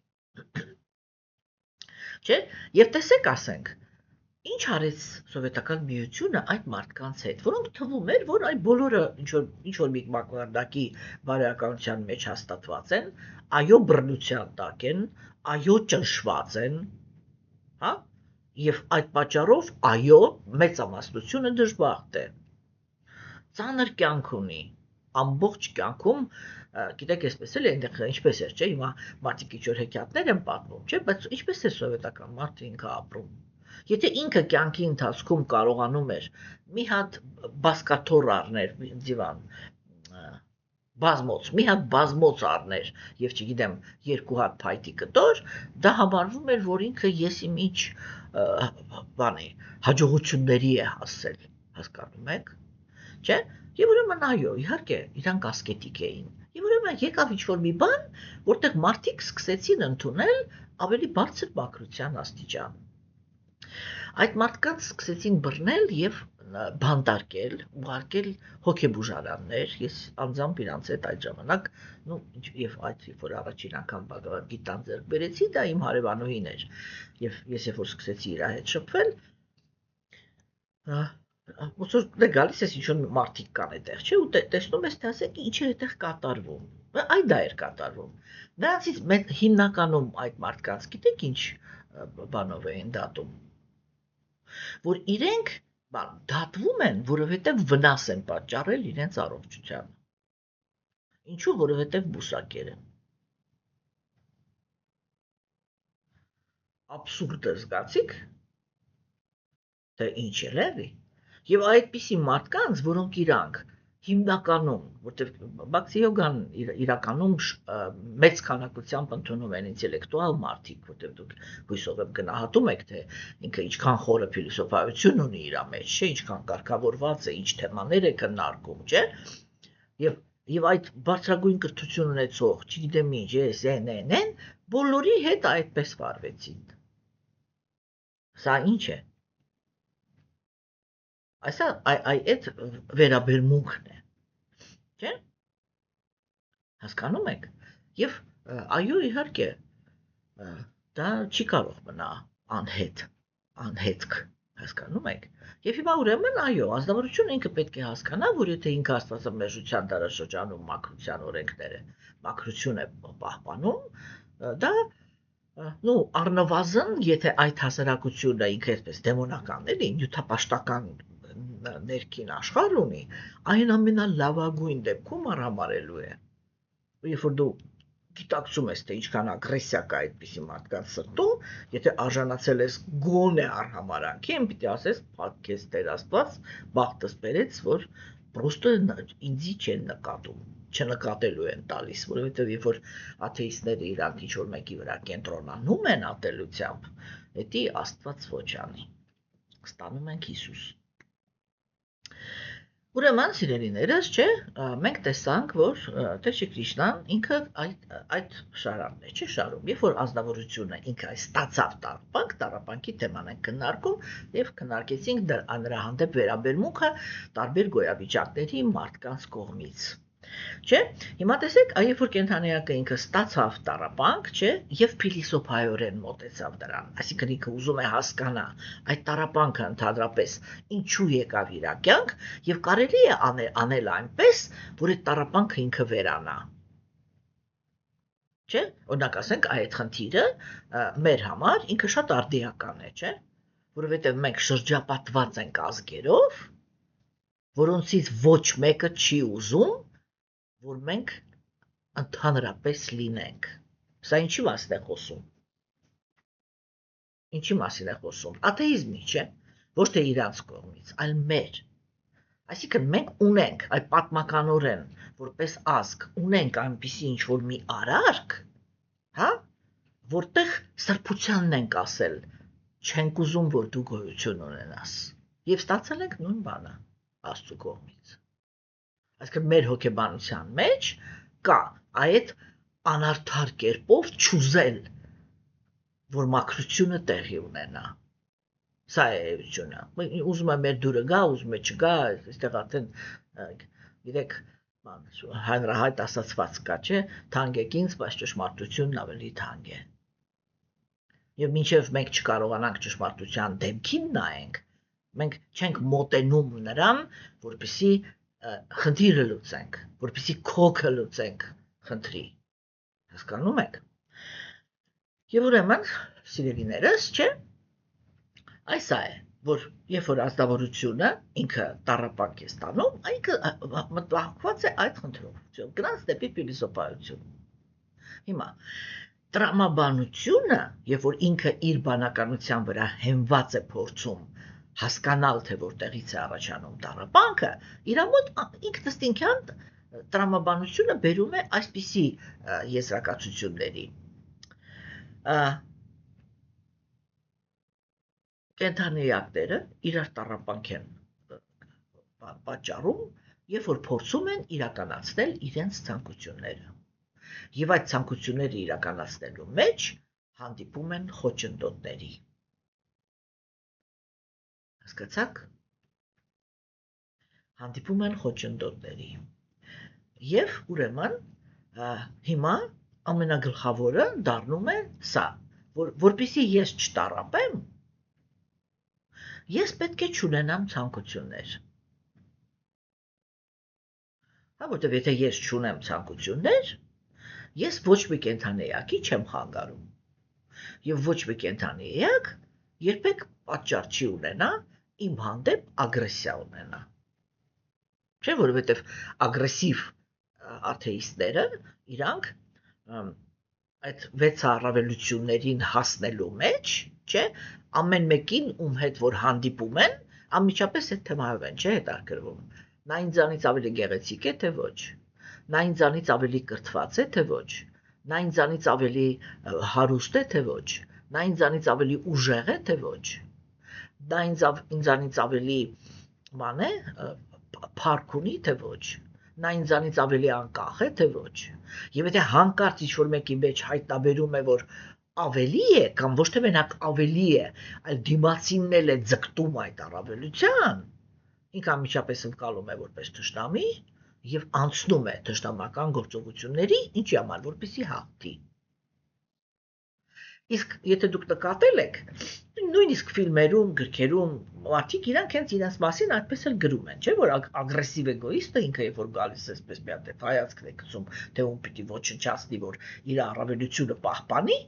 Չէ՞, եւ տեսեք, ասենք, ինչ արեց սովետական միությունը այդ մարդկանց հետ, որոնք թվում էր, որ այդ բոլորը ինչ որ մի մակարդակի բարոյականության մեջ հաստատված են, այո բռնության տակ են, այո ճնշված են, հա? Եվ այդ պատճառով այո մեծամասնությունը դժբախտ է։ Ծանր կյանք ունի, ամբողջ կյանքում, գիտեք, այսպես էլ այնտեղ ինչպես էր, չէ՞, հիմա մարդիկ ինչ-որ հեքիաթներ են պատմում, չէ՞, բայց ինչպես է սովետական մարդը ինքը ապրում։ Եթե ինքը կյանքի ընթացքում կարողանում էր մի հատ բասկաթոռ առներ դիվան, բազմոց, մի հատ բազմոց առներ եւ չգիտեմ, երկու հատ փայտի կտոր, դա համարվում էր, որ ինքը եսիմ ինչ բանի, հաջողությունների է հասել, հասկանում եք, չէ՞։ Եվ ուրեմն այո, իհարկե, իրանք ասկետիկ էին։ Եվ ուրեմն եկավ ինչ-որ մի բան, որտեղ մարդիկ սկսեցին ընդունել ավելի բարձր մաքրության աստիճան։ Այդ մարդկանց սկսեցին բռնել եւ բանտարկել, ուղարկել հոգեբուժարաններ, ես անձամբ իրանց հետ այդ ժամանակ, եւ այդ որ առաջին անգամ գիտան ձեռք բերեցի, դա իմ հարևանուհին էր, եւ ես երբ որ սկսեցի իր հետ շփվել, ոնց որ դե գալիս ես ինչ-որ մարդիկ կան այդտեղ, չէ՞, ու տեսնում ես, թե ասեք ինչ է այդտեղ կատարվում։ Այդ դա էր կատարվում։ Նրանցից հիմնականում այդ մարդկանց գիտեք ինչ բանով էին դատում, որ իրենք դատվում են, որովհետև վնաս են պատճառել իրենց առողջությանը։ Ինչու՞, որովհետև բուսակեր են։ Աբսուրդ է, զգացիք, թե ինչ է։ Եվ այդպիսի մարդկանց, որոնք իրանք հիմնականում, որտեղ Բաքսի յոգան իրականում մեծ քանակությամբ ընդունում են ինտելեկտուալ մարդիկ, որտեղ դուք հույսով եմ գնահատում եք, թե ինքը ինչքան խորը փիլիսոփայություն ունի իր մեջ, չէ, ինչքան կարգավորված է, ինչ թեմաներ է քննարկում, չէ։ Եվ այդ բարձրագույն կրթություն ունեցող, չգիտեմ ինչ, են, բոլորի հետ այդպես վարվեցին։ Սա ինչ է։ Այսա այդ վերաբերմունքն է, չէ՞։ Հասկանում եք։ Եվ այո, իհարկե, դա չի կարող մնա անհետք, հասկանում եք։ Եվ հիմա ուրեմն այո, ազնվորությունը ինքը պետք է հասկանա, որ եթե ինքը աստվածամերժության դարաշրջանում մաքրության օրենքները, մաքրություն է պահպանում, դա առնվազն, եթե այդ հասարակությունը ինքը այսպես դեմոնական էլի, նյութապաշտական ներքին աշխարհ ունի, այն ամենալավագույն դեպքում արհամարելու է։ Երբ որ դու գիտակցում ես, թե ինչքան ագրեսիա կա այդպիսի մարդկանց սրտում, եթե արժանացել ես գոնե արհամարանքի, պիտի ասես, փակ քեզ Տեր Աստված, բախտս բերեց, որ պրոստը ինձի չեն նկատում, չնկատելու են տալիս, որովհետև երբ որ աթեիստները իրանք ինչ-որ մեկի վրա կենտրոնանում են ատելությամբ, դա Աստված ոչ անի, ստանում ենք Հիսուս։ Ուրեմն, սիրելիներս, չէ, մենք տեսանք, որ Տեր Կրիշնան ինքը այդ շարանն է, չէ, շարում, երբ որ ազնվորությունը ինքը ստացավ տառապանքի թեման ենք քննարկում եւ քննարկեցինք նրա հանդեպ վերաբերմունքը տարբեր գոյավիճակների մարդկանց կողմից։ Չէ, հիմա տեսեք, երբ որ կենդանիակը ինքը ստացավ տառապանք, չէ, եւ փիլիսոփայորեն մոտեցավ դրան, այսինքն ինքը ուզում է հասկանա այդ տառապանքը ընդհանրապես ինչու եկավ իր կյանք եւ կարելի է անել այնպես, որ այդ տառապանքը ինքը վերանա։ Չէ, օրինակ ասենք, այդ խնդիրը մեր համար ինքը շատ արդիական է, չէ, որովհետեւ մենք շրջապատված ենք ազգերով, որոնցից ոչ մեկը չի ուզում որ մենք ընդհանրապես լինենք։ Սա ինչի մասին է խոսում։ Ինչի մասին է խոսում։ Աթեիզմի, չէ, ոչ թե իրանց կողմից, այլ մեր։ Այսինքն մենք ունենք այդ պատմականորեն, որպես ազգ, ունենք այնպիսի ինչ-որ մի արարք, հա, որտեղ սրբությանն ենք ասել, չենք ուզում, որ դու գոյություն ունենաս։ Եվ ստացել ենք նույն բանը Աստծո կողմից։ Այսինքն մեր հոգեբանության մեջ կա այդ անարդար կերպով չուզել, որ մաքրությունը տեղի ունենա։ Սա է էությունը։ Ուզում է մեր դուրը գա, ուզում է չգա, այստեղ արդեն գիտեք, հանրահայտ ասացված կա, չէ, թանկ եք ինձ, բայց ճշմարտությունն ավելի թանկ է։ Եվ մինչև մենք չկարողանանք ճշմարտության դեմքին նայենք, մենք չենք մոտենում նրան, որպեսզի խնդիրը լուծենք, որպեսզի քոքը լուծենք խնդրի։ Հասկանում եք։ Եվ ուրեմն, սիրելիներս, չէ, այս է, որ երբ որ ազնվորությունը ինքը տառապանք է ստանում, այնքը մտահոգված է այդ խնդրով։ Գնաց դեպի փիլիսոփայություն։ Հիմա տրամաբանությունը, երբ որ ինքը իր բանականության վրա հենված է փորձում հասկանալ, թե որտեղից է առաջանում տառապանքը, իր մոտ ինքնըստինքյան տրամաբանությունը բերում է այսպիսի եզրակացությունների։ Կենդանիակները իրար տառապանք են պատճառում, երբ որ փորձում են իրականացնել իրենց ցանկությունները։ Եվ այդ ցանկությունները իրականացնելու մեջ հանդիպում են խոչընդոտների։ Հասկացաք։ Հանդիպում են խոչընդոտների։ Եվ ուրեմն հիմա ամենագլխավորը դառնում է սա, որպեսզի ես չտառապեմ, ես պետք է չունենամ ցանկություններ։ Որտեվ եթե ես չունեմ ցանկություններ, ես ոչ մի կենդանիակի չեմ խանգարում։ Եվ ոչ մի կենդանիակ երբեք պատճառ չի ունենա իմ հանդեպ ագրեսիա ունենա։ Չէ, որովհետև ագրեսիվ աթեիստները իրանք այդ 6 առավելություններին հասնելու մեջ, չէ, ամեն մեկին ում հետ որ հանդիպում են, անմիջապես այդ թեմայով են, չէ, հետաքրքրվում։ Նա ինձանից ավելի գեղեցիկ է, թե ոչ։ Նա ինձանից ավելի կրթված է, թե ոչ։ Նա ինձանից ավելի հարուստ է, թե ոչ։ Նա ինձանից ավելի ուժեղ է, թե ոչ։ Նա ինձանից ավելի ման է, փառք ունի, թե ոչ։ Նա ինձանից ավելի անկախ է, թե ոչ։ Եվ եթե հանկարծ ինչ-որ մեկի մեջ հայտնաբերում է, որ ավելի է, կամ ոչ թե մենակ ավելի է, այլ դիմացինն էլ է ձգտում այդ առավելության, ինքը անմիջապես ընկալում է որպես թշնամի եւ անցնում է թշնամական գործողությունների, ինչի համար, որպեսզի հաղթի։ Իսկ եթե դուք նկատել եք, նույնիսկ ֆիլմերում, գրքերում մարդիկ իրանք հենց իրենց մասին այդպես էլ գրում են, չէ՞ որ ագրեսիվ էգոիստը ինքը երբ որ գալիս է այսպես մի հատ հայացքն է գցում, թե ում պիտի ոչնչացնի, որ իր առավելությունը պահպանի,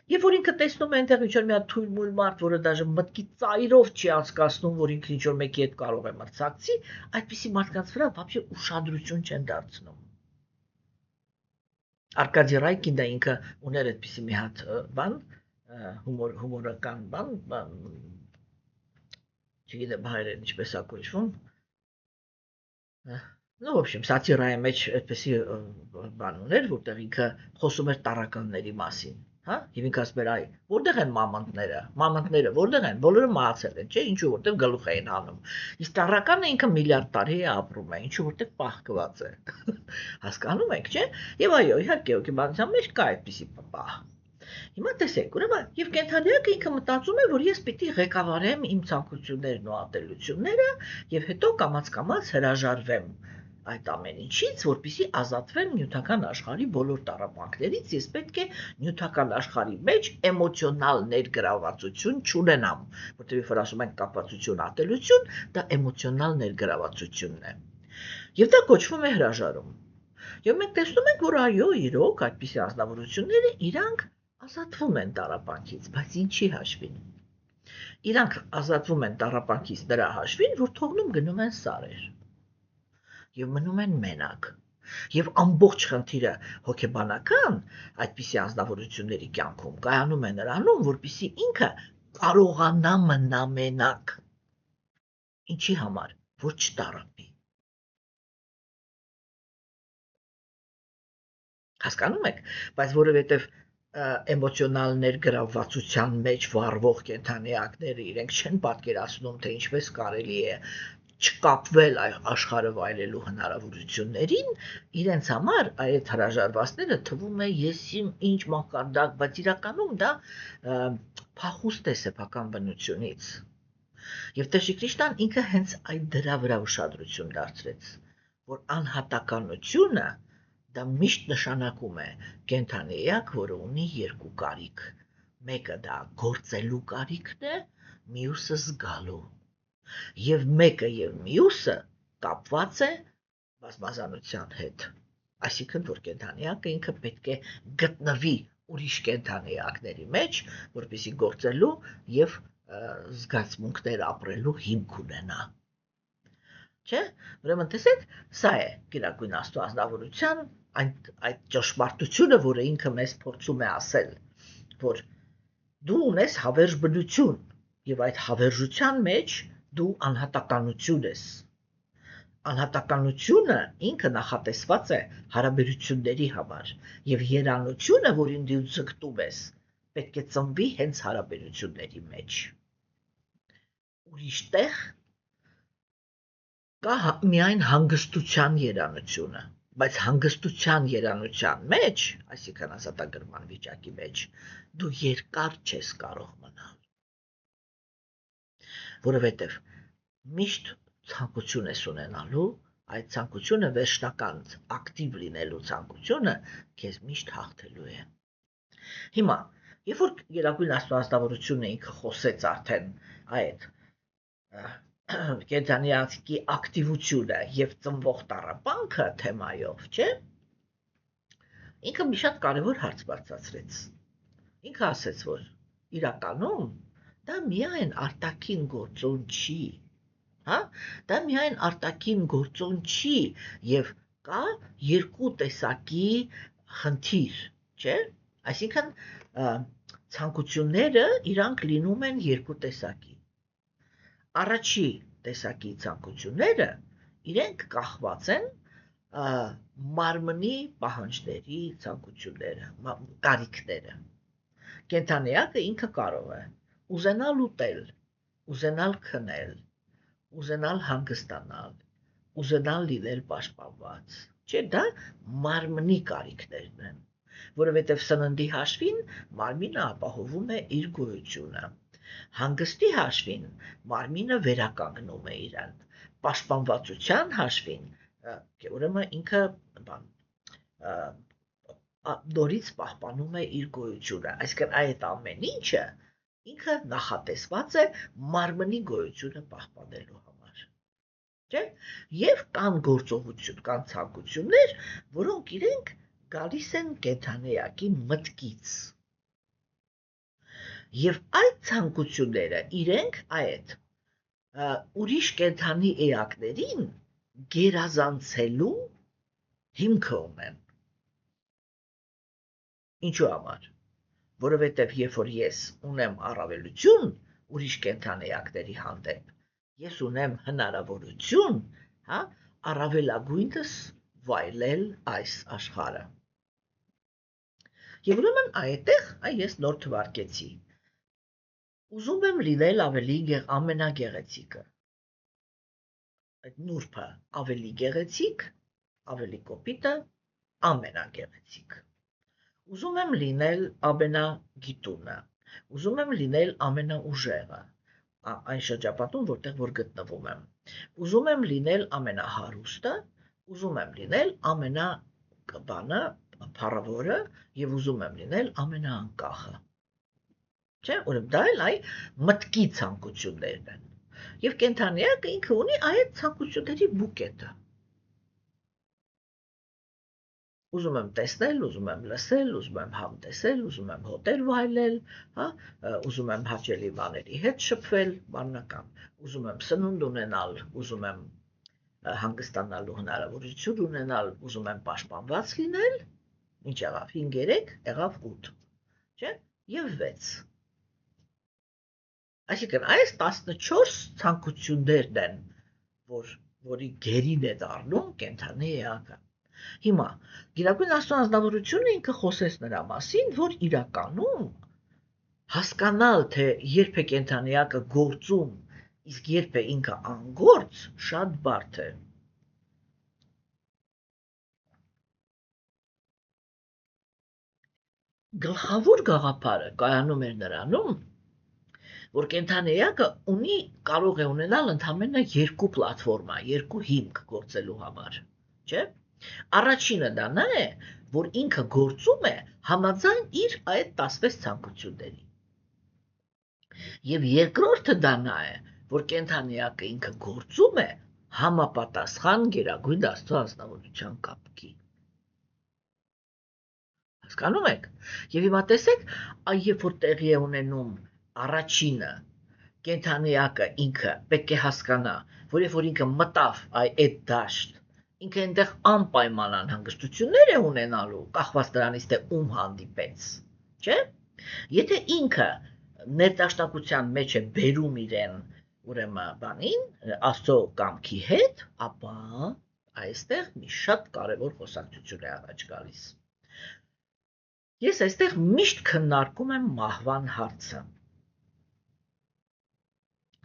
եւ որ ինքը տեսնում է այնտեղ ինչ-որ մի հատ թույլ-մույլ մարդ, որը դաժե մտքի ծայրով չի անցկացնում, որ ինքը ինչ-որ մեկի հետ կարող է մրցակցի, այդպիսի մարդկանց վրա вообще ուշադրություն չեն դարձնում։ Արկադի Ռայկինը ինքը ուներ այդպիսի մի հատ բան, հումորական բան, չգիտեմ հայերեն ինչպես է կոչվում, ну, в общем, սատիրայի մեջ այդպիսի բան ուներ, որտեղ ինքը խոսում էր տառականների մասին, հա, եւ ինքը ասում էր, այ, որտեղ են մամոնտները, որտեղ են, բոլորը մահացել են, չէ, ինչու որտեղ գլուխ էին հանում։ Իսկ տառականը ինքը միլիարդ տարի է ապրում է, ինչու որտեղ պահկված է։ Հասկանում եք, չէ։ Եվ այո, իհարկե, հոգեբանության մեջ կա այդպիսի պահ։ Հիմա տեսեք, ուրեմն եւ կենդանիակը ինքը մտածում է, որ ես պիտի ղեկավարեմ իմ ցանկություններն ու ատելությունները եւ հետո կամաց-կամաց հրաժարվեմ այդ ամեն ինչից, որպեսզի ազատվեմ նյութական աշխարհի բոլոր տառապանքներից, ես պետք է նյութական աշխարհի մեջ էմոցիոնալ ներգրավվածություն չունենամ, որտեղ երբ որ ասում ենք կապվածություն, ատելություն, դա էմոցիոնալ ներգրավվածությունն է։ Եվ դա կոչվում է հրաժարում։ Եվ մենք տեսնում ենք, որ այո, իրոք, այդպիսի ազնվորությունները իրանք ազատվում են տառապանքից, բայց ինչի հաշվին։ Իրանք ազատվում են տառապանքից նրա հաշվին, որ թողնում գնում են սարեր եւ մնում են մենակ։ Եվ ամբողջ խնդիրը հոգեբանական այդպիսի ազնվորությունների կյանքում կայանում է նրանում, որպեսզի ինքը կարողանա մնա մենակ։ Ինչի համար, որ չտառապի։ Հասկանում եք, բայց որովհետև էմոցիոնալ ներգրավվածության մեջ վառվող կենդանիակները իրենք չեն պատկերացնում, թե ինչպես կարելի է չկապվել աշխարհը վայելելու հնարավորություններին, իրենց համար այդ հրաժարվածները թվում է ես ինչ մակարդակ, բայց իրականում դա փախուստ է սեփական բնությունից։ Եվ Տեր Շիկրիշնան ինքը հենց այդ դրա վրա ուշադրություն դարձրեց, որ անհատականությունը դա միշտ նշանակում է կենդանիակ, որը ունի երկու կարիք։ Մեկը դա գործելու կարիքն է, մյուսը զգալու։ Եվ մեկը եւ մյուսը կապված է բազմազանության հետ։ Այսինքն, որ կենդանիակը ինքը պետք է գտնվի ուրիշ կենդանիակների մեջ, որպեսզի գործելու եւ զգացմունքներ ապրելու հիմք ունենա։ Չէ՞։ Ուրեմն տեսեք, սա է գերագույն Աստծո ազնվորության այդ ճշմարտությունը, որը ինքը մեզ փորձում է ասել, որ դու ունես հավերժ բնություն եւ այդ հավերժության մեջ դու անհատականություն ես։ Անհատականությունը ինքը նախատեսված է հարաբերությունների համար եւ երանությունը, որին դու ձգտում ես, պետք է ծնվի հենց հարաբերությունների մեջ։ Ուրիշ տեղ կա միայն հանգստության երանությունը, բայց հանգստության երանության մեջ, այսինքն ազատագրման վիճակի մեջ, դու երկար չես կարող մնալ, որովհետև միշտ ցանկություն ես ունենալու, այդ ցանկությունը վերջնական ակտիվ լինելու ցանկությունը քեզ միշտ հաղթելու է։ Հիմա, երբ որ գերագույն Աստծո ազնվորությունը ինքը խոսեց արդեն այդ կենդանիացի ակտիվությունը եւ ծնվող տառապանքը թեմայով, չէ՞։ Ինքը մի շատ կարևոր հարց բարձրացրեց։ Ինքը ասեց, որ իրականում դա միայն արտաքին գործոն չի, հա? Դա միայն արտաքին գործոն չի եւ կա երկու տեսակի խնդիր, չէ՞։ Այսինքն ցանկությունները իրանք լինում են երկու տեսակի։ Առաջի տեսակի ցանկությունները իրենք կախված են մարմնի պահանջների ցանկությունները, կարիքները։ Կենդանիակը ինքը կարող է ուզենալ ուտել, ուզենալ քնել, ուզենալ հանգստանալ, ուզենալ լինել պաշտպանված։ Չէ, դա մարմնի կարիքներն են, որովհետև սննդի հաշվին մարմինը ապահովում է իր գոյությունը։ Հանգստի հաշվին մարմինը վերականգնում է իրեն, պաշտպանվածության հաշվին, ուրեմն ինքը նորից պահպանում է իր գոյությունը, այսինքն այդ ամեն ինչը ինքը նախատեսված է մարմնի գոյությունը պահպանելու համար, չէ՞։ Եվ կան գործողություն, կան ցանկություններ, որոնք իրենք գալիս են կենդանիակի մտքից։ Եվ այդ ցանկությունները իրենք այդ ուրիշ կենդանի էակներին գերազանցելու հիմքը ունեն։ Ինչու համար։ Որովհետև երբ որ ես ունեմ առավելություն ուրիշ կենդանի էակների հանդեպ, ես ունեմ հնարավորություն, հա, առավելագույնս վայելել այս աշխարհը։ Եվ ուրեմն այդտեղ ես նոր թվարկեցի։ Ուզում եմ լինել ավելի ամենագեղեցիկը։ Այդ նուրբը ավելի գեղեցիկ, ավելի կոպիտը ամենագեղեցիկ։ Ուզում եմ լինել ամենագիտունը, ուզում եմ լինել ամենաուժեղը, այն շրջապատում, որտեղ որ գտնվում եմ։ Ուզում եմ լինել ամենահարուստը, ուզում եմ լինել ամենաբանը, փառավորը եւ ուզում եմ լինել ամենաանկախը։ Չէ, ուրեմն դա էլ այ մտքի ցանկություններն են։ Եվ կենդանիակը ինքը ունի այդ ցանկությունների բուկետը։ Ուզում եմ տեսնել, ուզում եմ լսել, ուզում եմ համտեսել, ուզում եմ հոտել վայելել, հա, ուզում եմ հաճելի բաների հետ շփվել, բանական, ուզում եմ սնունդ ունենալ, ուզում եմ հանգստանալու հնարավորություն ունենալ, ուզում եմ պաշտպանված լինել, ինչ եղավ 5-3, եղավ 8, չէ, եւ 6։ Այսինքն այս 14 ցանկություններն են, որի գերին է դառնում կենդանի էակը։ Հիմա գերագույն Աստծո ազնվորությունը ինքը խոսեց նրա մասին, որ իրականում հասկանալ, թե երբ է կենդանի էակը գործում, իսկ երբ է ինքը անգործ, շատ բարդ է։ Գլխավոր գաղափարը կայանում էր նրանում, որ կենդանի էակը կարող է ունենալ ընդամենը երկու պլատֆորմա, երկու հիմք գործելու համար, չէ՞։ Առաջինը դա նա է, որ ինքը գործում է համաձայն իր այդ 16 ցանկությունների։ Եվ երկրորդը դա նա է, որ կենդանի էակը ինքը գործում է համապատասխան գերագույն Աստծո ազնվորության կապքի։ Հասկանում եք։ Եվ հիմա տեսեք, երբ որ տեղի է ունենում առաջինը, կենթանիակը ինքը պետք է հասկանա, որ երբ որ ինքը մտավ այդ դաշտ, ինքը այնտեղ անպայման անհանգստություններ է ունենալու, կախված դրանից թե ում հանդիպեց, չէ՞։ Եթե ինքը ներդաշնակության մեջ է բերում իրեն, ուրեմն բանին, Աստծո կամքի հետ, ապա այստեղ մի շատ կարևոր խոսակցություն է առաջ գալիս։ Ես այստեղ միշտ քննարկում եմ մահվան հարցը։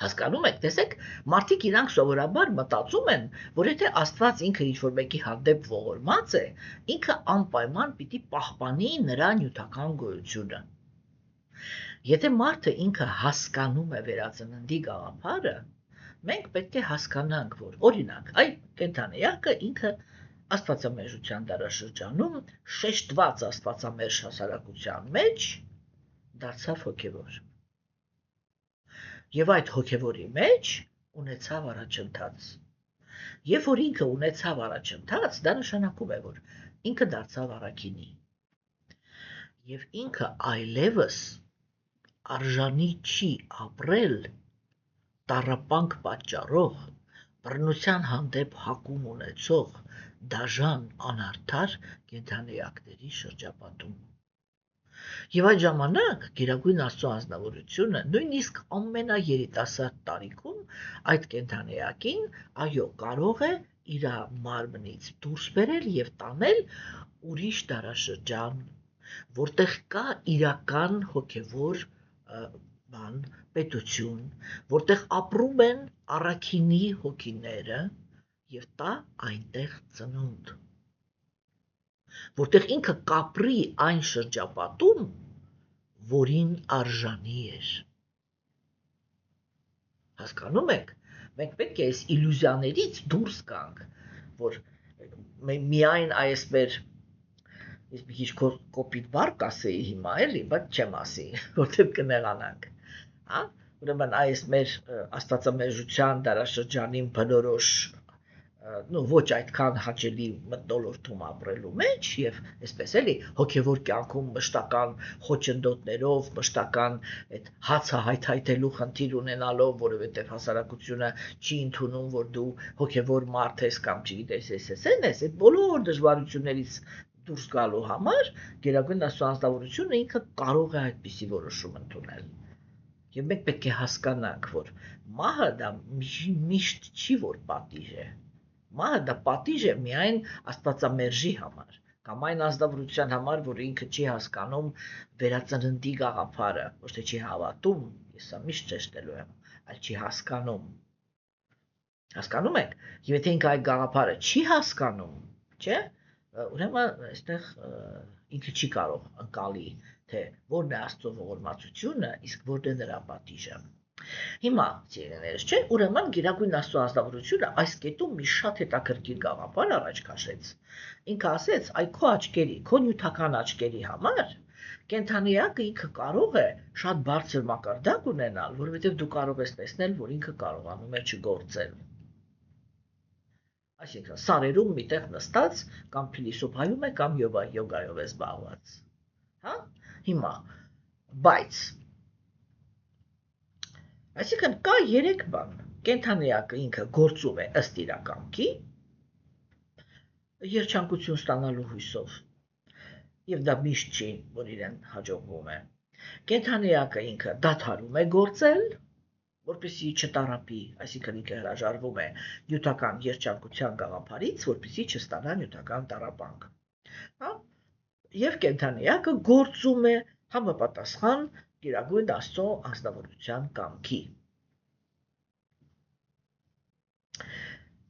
Հասկանում եք, տեսեք, մարդիկ իրանք սովորաբար մտածում են, որ եթե Աստված ինքը ինչ-որ մեկի հանդեպ ողորմած է, ինքը անպայման պիտի պահպանի նրա նյութական գոյությունը։ Եթե մարդը ինքը հասկանում է վերածննդի գաղափարը, մենք պետք է հասկանանք, որ օրինակ, այդ կենթանիակը ինքը աստվածամերժության դարաշրջանում շեշտված աստվածամերժ հասարակության մեջ դարձավ հոգևոր։ Եվ այդ հոգևորի մեջ ունեցավ առաջընթաց։ Երբ որ ինքը ունեցավ առաջընթաց, դա նշանակում է, որ ինքը դարձավ առաքինի։ Եվ ինքը այլևս արժանի չի ապրել տառապանք պատճառող, բռնության հանդեպ հակում ունեցող դաժան անարդար կենթանիակների շրջապատում։ Եվ այդ ժամանակ Գերագույն Աստծո անձնավորությունը նույնիսկ ամենաերիտասարդ տարիքում այդ կենթանիակին, այո, կարող է իր մարմնից դուրս բերել եւ տանել ուրիշ դարաշրջան, որտեղ կա իրական հոգևոր պետություն, որտեղ ապրում են առաքինի հոգիները եւ տա այնտեղ ծնունդ, որտեղ ինքը կապրի այն շրջապատում, որին արժանի էր։ Հասկանում եք, մենք պետք է այս իլյուզիաներից դուրս գանք, որ միայն այս մեր ես մի քիչ կոպիտ բառ կասեի հիմա էլի, բայց չեմ ասի, որտեղ կնեղանանք, հա? Ուրեմն այս մեր աստվածամերժության դարաշրջանին բնորոշ ոչ այդքան հաճելի մթնոլորտում ապրելու մեջ եւ այսպես էլի հոգեվոր կյանքում մշտական խոչընդոտներով, մշտական այդ հացը հայթայթելու խնդիր ունենալով, որովհետեւ հասարակությունը չի ընդունում, որ դու հոգեվոր մարդ ես կամ չգիտես, այդ բոլոր դժվարություններից դուրս գալու համար Գերագույն Աստծո անձնավորությունը ինքը կարող է այդպիսի որոշում ընդունել։ Եվ մենք պետք է հասկանանք, որ մահը դա միշտ չի, որ պատիժ է։ Մահը դա պատիժ է միայն աստվածամերժի համար, կամ այն անձնավորության համար, որ ինքը չի հասկանում վերածննդի գաղափարը, ոչ թե չի հավատում, ես սա միշտ շեշտելու եմ, այլ չի հասկանում։ Հասկանում եք, եւ եթե ինքը այդ գաղափարը չի հասկանում, չէ՞, ուրեմն այստեղ ինքը չի կարող ընկալի, թե որն է Աստծո ողորմածությունը, իսկ որն է նրա պատիժը։ Հիմա, սիրելիներս, չէ, ուրեմն Գերագույն Աստծո անձնավորությունը այս կետում մի շատ հետաքրքիր գաղափար առաջ քաշեց։ Ինքը ասեց, այ քո աչքերի, քո նյութական աչքերի համար կենթանիակը ինքը կարող է շատ բարձր մակարդակ ունենալ, որովհետև դու կարող ես տեսնել, որ ինքը կարողանում է չգործել։ Այսինքն, սարերում միտեղ նստած կամ փիլիսոփայում է կամ յոգայով է զբաղված։ Հա? Հիմա, բայց այսինքն կա 3 բան։ Կենթանիակը ինքը գործում է ըստ իր կամքի, երջանկություն ստանալու հույսով, եւ դա միշտ չի, որ իրեն հաջողվում է։ Կենթանիակը ինքը դադարում է գործել, որպեսզի չտառապի, այսինքն ինքը հրաժարվում է նյութական երջանկության գաղափարից, որպեսզի չստանա նյութական տառապանք։ Հա? Եվ կենթանիակը գործում է համապատասխան Գերագույն Աստծո անձնավորության կամքի։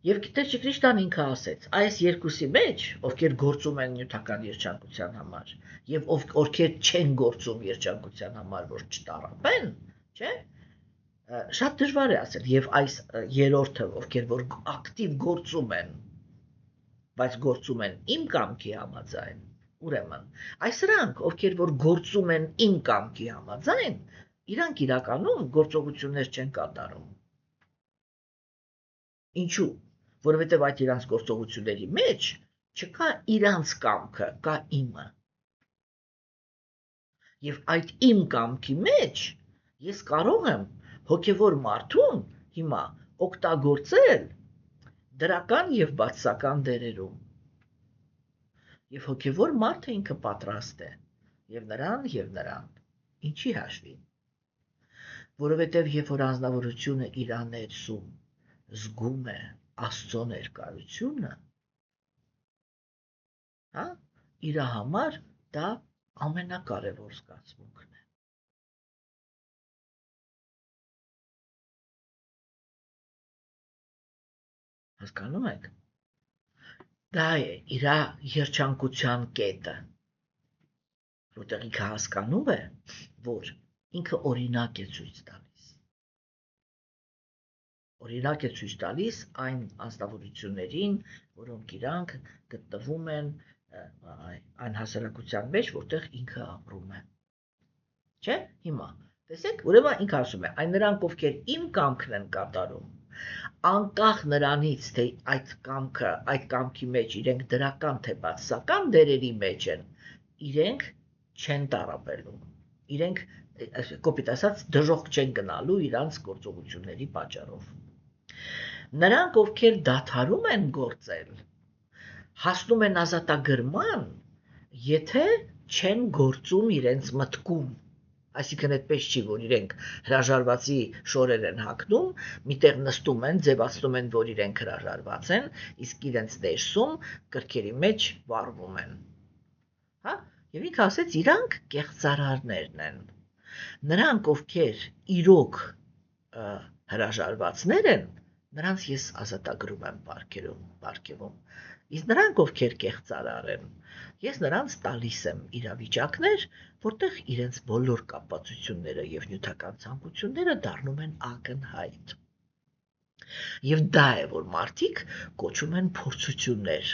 Եվ Տեր Քրիստոսն ինքը ասեց, այս երկուսի մեջ, ովքեր գործում են նյութական երջանկության համար, եւ ովքեր չեն գործում երջանկության համար, որ չտառապեն, չէ՞, շատ դժվար է ասել, եւ այս երրորդը, ովքեր որ ակտիվ գործում են, բայց գործում են իմ կամքի համաձայն, ուրեմն, այս սրանք, ովքեր որ գործում են իմ կամքի համաձայն, իրանք իրականում գործողություններ չեն կատարում։ Ինչու՞, որովհետև այդ իրանց գործողությունների մեջ չկա իրանց կամքը, կա իմը։ Եվ այդ իմ կամքի մեջ ես կարող եմ հոգևոր մարդուն հիմա օգտագործել դրական եւ բացասական դերերում։ Եվ հոգևոր մարդը ինքը պատրաստ է եւ նրան, ինչի հաշվի։ Որովհետեւ երբ որ անձնավորությունը իր ներսում զգում է Աստծո ներկայությունը, հա, իր համար դա ամենակարևոր զգացմունքն է։ Հասկանում եք։ Դա է իր երջանկության կետը, որտեղ ինքը հասկանում է, որ ինքը օրինակ է ցույց տալիս։ Օրինակ է ցույց տալիս այն անձնավորություններին, որոնք իրանք գտնվում են այն հասարակության մեջ, որտեղ ինքը ապրում է։ Չէ՞, հիմա տեսեք, ուրեմն ինքը ասում է, այն նրանք, ովքեր իմ կամքն են կատարում, անկախ նրանից, թե այդ կամքի մեջ իրենք դրական թե բացասական դերերի մեջ են, իրենք չեն տառապելու, իրենք կոպիտ ասած դժոխք չեն գնալու իրանց գործողությունների պատճառով։ Նրանք, ովքեր դադարում են գործել, հասնում են ազատագրման, եթե չեն գործում իրենց մտքում։ Այսինքն այդպես չի, որ իրենք հրաժարվածի շորեր են հագնում, միտեղ նստում են, ձևացնում են, որ իրենք հրաժարված են, իսկ իրենց ներսում կրքերի մեջ վառվում են։ Հա? Եվ ինքը ասեց, իրանք կեղծարարներն են։ Նրանք, ովքեր իրոք հրաժարվածներ են, նրանց ես ազատագրում եմ պարգևում։ Իսկ նրանք, ովքեր կեղծարար են, ես նրանց տալիս եմ իրավիճակներ, որտեղ իրենց բոլոր կապվածությունները եւ նյութական ցանկությունները դառնում են ակնհայտ։ Եվ դա է, որ մարդիկ կոչում են փորձություններ։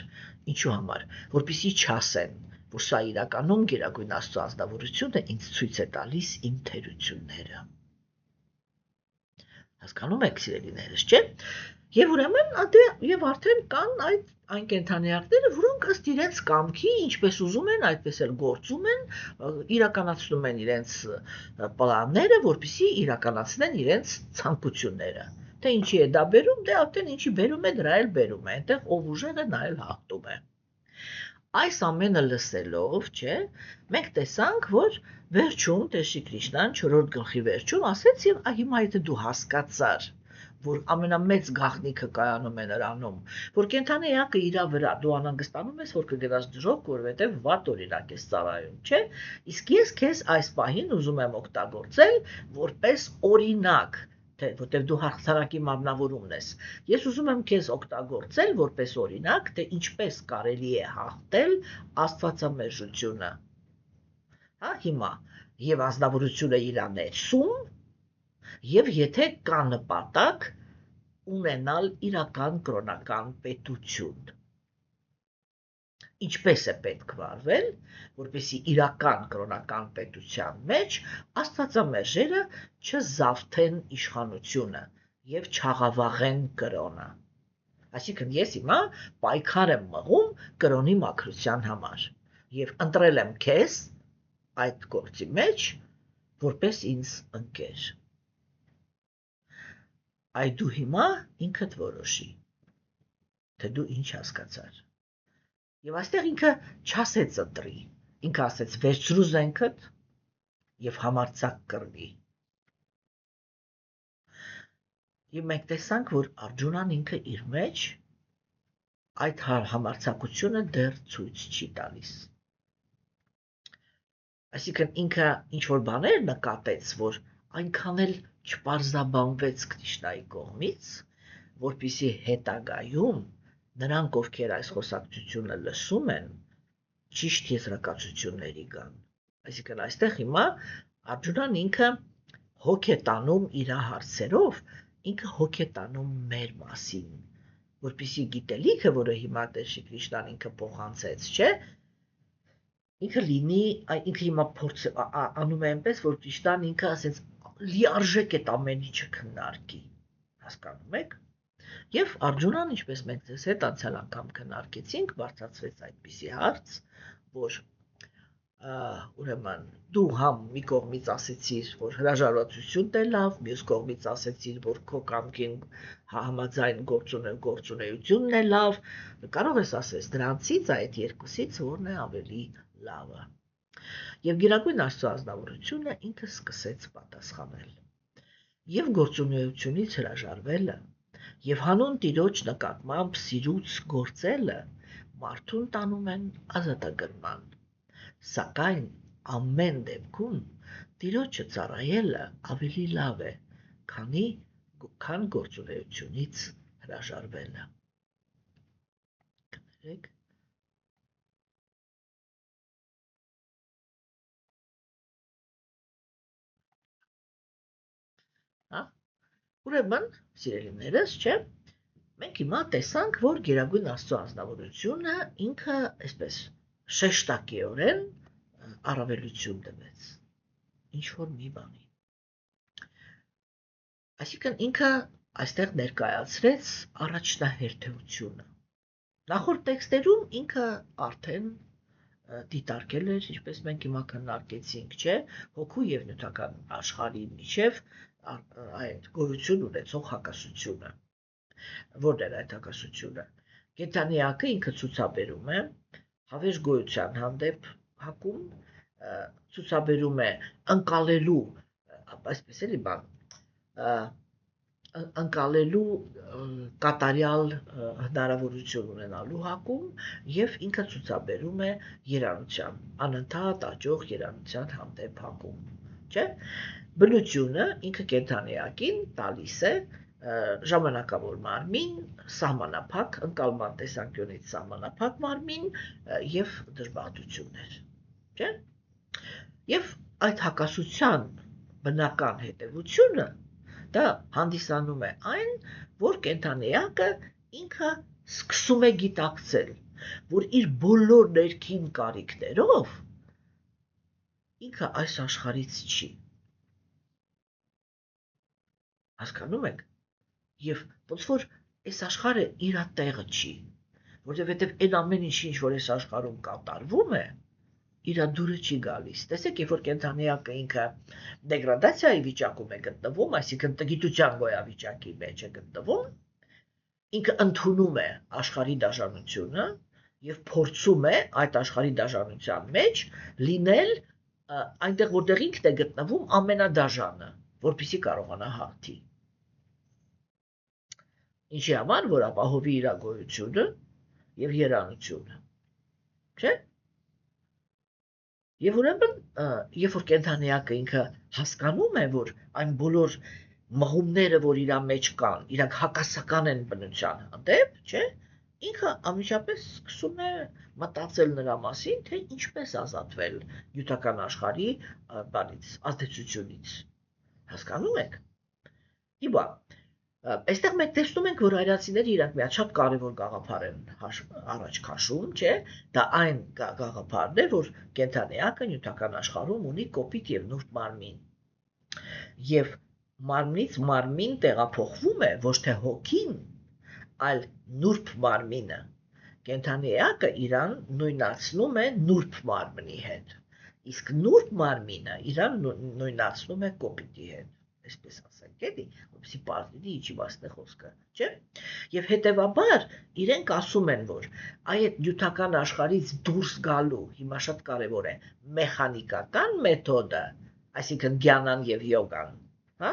Ինչու համար, որպեսզի չասեն, որ սա իրականում գերագույն Աստծո ազնվորությունը ինձ ցույց է տալիս իմ թերությունները։ Հասկանում եք, սիրելիներս, չէ՞։ Եվ ուրեմն եւ արդեն կան այն կենդանիակները, որոնք ըստ իրենց կամքի, ինչպես ուզում են, այդպես էլ գործում են, իրականացնում են իրենց պլանները, որպեսզի իրականացնեն իրենց ցանկությունները։ Թե ինչի է դա բերում, դե արդեն ինչի բերում է, դրա էլ բերում է, այնտեղ ով ուժեղ է, նա էլ հաղթում է։ Այս ամենը լսելով, չէ, մենք տեսանք, որ վերջում Տեր Կրիշնան 4-րդ գլխի վերջում ասեց, եւ հիմա եթե դու հասկացար, որ ամենամեծ գաղտնիքը կայանում է նրանում, որ կենդանի էակը իրա վրա դու անհանգստանում ես, որ կգնաս դժոխք, որովհետև վատ օրինակ ես ծառայում, չէ՞։ Իսկ ես քեզ այս պահին ուզում եմ օգտագործել որպես օրինակ, թե որտեղ դու հաղթանակի մարմնավորումն ես։ Ես ուզում եմ քեզ օգտագործել որպես օրինակ, թե ինչպես կարելի է հաղթել աստվածամերժությունը։ Հա, հիմա եւ ազնվորությունը իր ներսում, եւ եթե կա նպատակ ունենալ իրական կրոնական պետություն։ Ինչպես է պետք վարվել, որպեսզի իրական կրոնական պետության մեջ աստվածամերժերը չզավթեն իշխանությունը եւ չաղավաղեն կրոնը։ Այսինքն ես հիմա պայքար եմ մղում կրոնի մաքրության համար եւ ընտրել եմ քեզ այդ գործի մեջ որպես ինձ ընկեր։ Այ դու հիմա ինքդ որոշի, թե դու ինչ հասկացար։ Եվ այստեղ ինքը չասեց ընտրի, ինքը ասեց վերցրու զենքդ եւ համարձակ կռվի։ Եվ մենք տեսանք, որ Արգյունան ինքը իր մեջ այդ համարձակությունը դեռ ցույց չի տալիս։ Այսինքն ինքը ինչ-որ բաներ նկատեց, որ այնքան էլ չպարզաբանվեց Կրիշնայի կողմից, որպեսզի հետագայում նրանք, ովքեր այս խոսակցությունը լսում են, ճիշտ եզրակացությունների գան։ Այսինքն այստեղ հիմա Արգյունան ինքը հոգ է տանում իր հարցերով, ինքը հոգ է տանում մեր մասին, որպեսզի գիտելիքը, որը հիմա Տեր Կրիշնան ինքը փոխանցեց, չէ՞, ինքը լինի, ինքը հիմա փորձ անում է այնպես, որ Կրիշնան ինքը ասեց լիարժեք այդ ամեն ինչը քննարկի։ Հասկանում եք։ Եվ Արգյունան, ինչպես մենք ձեզ հետ անցյալ անգամ քննարկեցինք, բարձրացվեց այդպիսի հարց, որ ուրեմն դու համ մի կողմից ասեցիր, որ հրաժարվածությունն է լավ, մյուս կողմից ասեցիր, որ քո կամքին համաձայն գործունեությունն է լավ, կարող ես ասես դրանցից այդ երկուսից որն է ավելի լավը։ Եվ Գերագույն Աստծո ազնվորությունը ինքը սկսեց պատասխանել։ Եվ գործունեությունից հրաժարվելը, եւ հանուն Տիրոջ նկատմամբ սիրուց գործելը մարդուն տանում են ազատագրման, սակայն ամեն դեպքում Տիրոջը ծառայելը ավելի լավ է, քան գործունեությունից հրաժարվելը։ Կներեք։ Ուրեմն, սիրելիներս, չէ՞, մենք հիմա տեսանք, որ Գերագույն Աստծո ազնվորությունը ինքը այսպես շեշտակիորեն առավելություն տվեց ինչ-որ մի բանի։ Այսինքն ինքը այստեղ ներկայացրեց առաջնահերթությունը։ Նախորդ տեքստերում ինքը արդեն դիտարկել էր, ինչպես մենք հիմա քննարկեցինք, չէ, հոգու եւ նյութական աշխարհի միջև այդ գոյություն ունեցող հակասությունը։ Որն էր այդ հակասությունը։ Կենդանիակը ինքը ցուցաբերում է հավերժ գոյության հանդեպ հակում, ցուցաբերում է ընկալելու, այսպես էլի բան, ընկալելու կատարյալ հնարավորություն ունենալու հակում եւ ինքը ցուցաբերում է երանության, անընդհատ աճող երանության հանդեպ հակում, չէ՞։ Բնությունը ինքը կենդանիակին տալիս է ժամանակավոր մարմին, սահմանափակ ընկալման տեսանկյունից սահմանափակ մարմին եւ դժբախտություններ, չէ՞։ Եվ այդ հակասության բնական հետևությունը դա հանդիսանում է այն, որ կենդանիակը ինքը սկսում է գիտակցել, որ իր բոլոր ներքին կարիքներով ինքը այս աշխարհից չի։ Հասկանում եք։ Եվ ոնց որ այս աշխարհը իր տեղը չի, որովհետև այն ամեն ինչ որ այս աշխարհում կատարվում է, իր դուրը չի գալիս։ Տեսեք, երբ որ կենդանիակը ինքը դեգրադացիայի վիճակում է գտնվում, այսինքն տգիտության գոյավիճակի մեջ է գտնվում, ինքը ընդունում է աշխարհի դաժանությունը եւ փորձում է այդ աշխարհի դաժանության մեջ լինել այնտեղ, որտեղ ինքն է գտնվում ամենադաժանը, որպեսզի կարողանա հաղթի։ Ինչի համար, որ ապահովի իր գոյությունը եւ երանությունը։ Չէ՞։ Եվ ուրեմն, երբ որ կենդանիակը ինքը հասկանում է, որ այն բոլոր մղումները, որ իր մեջ կան, իրանք հակասական են բնության հանդեպ, չէ՞, ինքը անմիջապես սկսում է մտածել նրա մասին, թե ինչպես ազատվել նյութական աշխարհի բանից, ազդեցությունից։ Հասկանում եք։ Իբա, այստեղ մենք տեսնում ենք, որ հայրացիները իրանք միաչափ կարևոր գաղափար են առաջ քաշում, չէ՞, դա այն գաղափարն է, որ կենդանիակը նյութական աշխարհում ունի կոպիտ եւ նուրբ մարմին։ Եվ մարմնից մարմին տեղափոխվում է ոչ թե հոգին, այլ նուրբ մարմինը։ Կենդանիակը իրան նույնացնում է նուրբ մարմնի հետ, իսկ նուրբ մարմինը իրան նույնացնում է կոպիտի հետ, այսպես ասենք, էլի, որպեսզի պարզվի ինչի մասն է խոսքը, չէ՞։ Եվ հետևաբար իրենք ասում են, որ այդ նյութական աշխարհից դուրս գալու հիմա շատ կարևոր է մեխանիկական մեթոդը, այսինքն գյանան եւ յոգան, հա։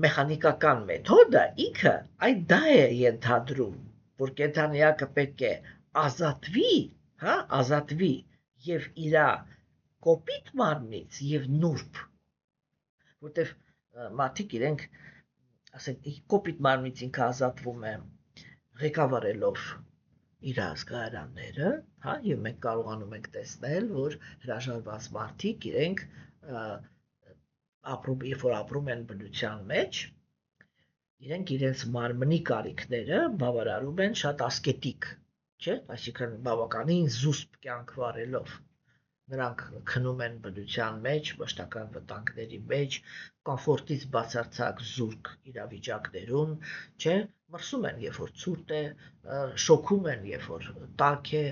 Մեխանիկական մեթոդը ինքը այդ դա է ենթադրում, որ կենդանիակը պետք է ազատվի, հա, ազատվի եւ իր կոպիտ մարմնից եւ նուրբ, որտեվ մարդիկ իրենք, ասենք, կոպիտ մարմնից ինքը ազատվում է ղեկավարելով իր ազգարանները, հա, եւ մենք կարողանում ենք տեսնել, որ հրաժարված մարդիկ իրենք ապրում, երբ որ ապրում են բնության մեջ, իրենք իրենց մարմնի կարիքները բավարարում են շատ ասկետիկ, չէ՞, այսինքն բավականին զուսպ կյանք վարելով։ նրանք քնում են բնության մեջ, մշտական վտանգների մեջ, կոմֆորտից բացարձակ զուրկ իրավիճակներում, չէ, մրսում են, երբ որ ցուրտ է, շոքում են, երբ որ տաք է,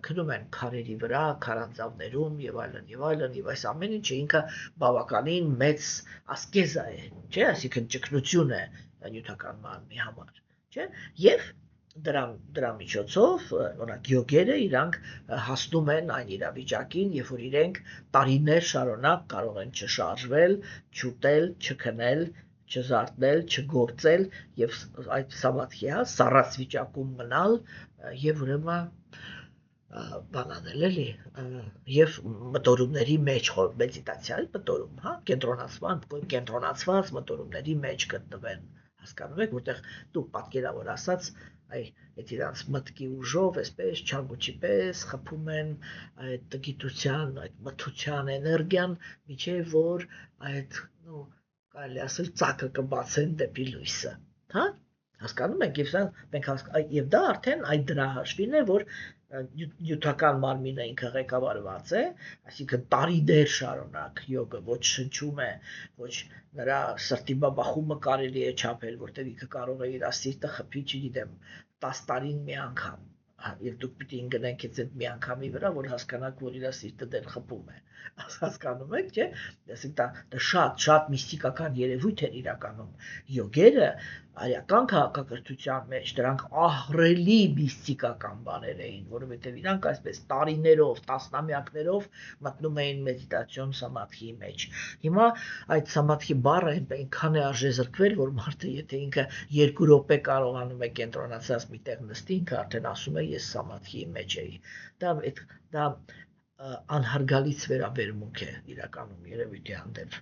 քնում են քարերի վրա, քարանձավներում եւ այլն, եւ այս ամեն ինչը ինքը բավականին մեծ ասկեզա է, չէ, այսինքն ճգնություն է նյութական մարմնի համար, չէ, եւ դրա միջոցով օրինակ յոգերը իրանք հասնում են այն իրավիճակին, երբ որ իրենք տարիներ շարունակ կարող են չշարժվել, չուտել, չքնել, չզարթնել, չգործել եւ այդ սամադհիա սառած վիճակում մնալ եւ ուրեմն բանանել էլի եւ մտորումների մեջ մեդիտացիայի մտորում, հա, կենտրոնացված մտորումների մեջ գտնվեն, հասկանում եք, որտեղ դու պատկերավոր ասած այդ իրանց մտքի ուժով այսպես չագուչի պես խփում են այդ տգիտության, այդ մթության էներգիան, միջև որ այդ կարելի ասել ծակը կբացեն դեպի լույսը, հա, հասկանում եք, եւ դա արդեն այդ դրա հաշվին է, որ նյութական մարմինը ինքը ղեկավարված է, այսինքն տարիներ շարունակ յոգը ոչ շնչում է, ոչ նրա սրտի բաբախումը կարելի է չափել, որտեղ ինքը կարող է իր սիրտը խփի, չգիտեմ, 10 տարին մի անգամ, եւ դուք պիտի ընկնեք այդ մի անգամի վրա, որ հասկանաք, որ իր սիրտը դեռ խփում է, հասկանում եք, չէ, այսինքն դա շատ միստիկական երևույթ էր իրականում, յոգերը արիական քաղաքակրթության մեջ դրանք ահռելի միստիկական բաներ էին, որովհետև իրանք այսպես տարիներով, տասնամյակներով մտնում էին մեդիտացիոն սամադհի մեջ։ Հիմա այդ սամադհի բառը այնքան է արժեզրկվել, որ մարդը եթե ինքը 2 րոպե կարողանում է կենտրոնացած մի տեղ նստի, ինքը արդեն ասում է ես սամադհի մեջ էի։ Դա անհարգալից վերաբերմունք է իրականում երևույթի հանդեպ։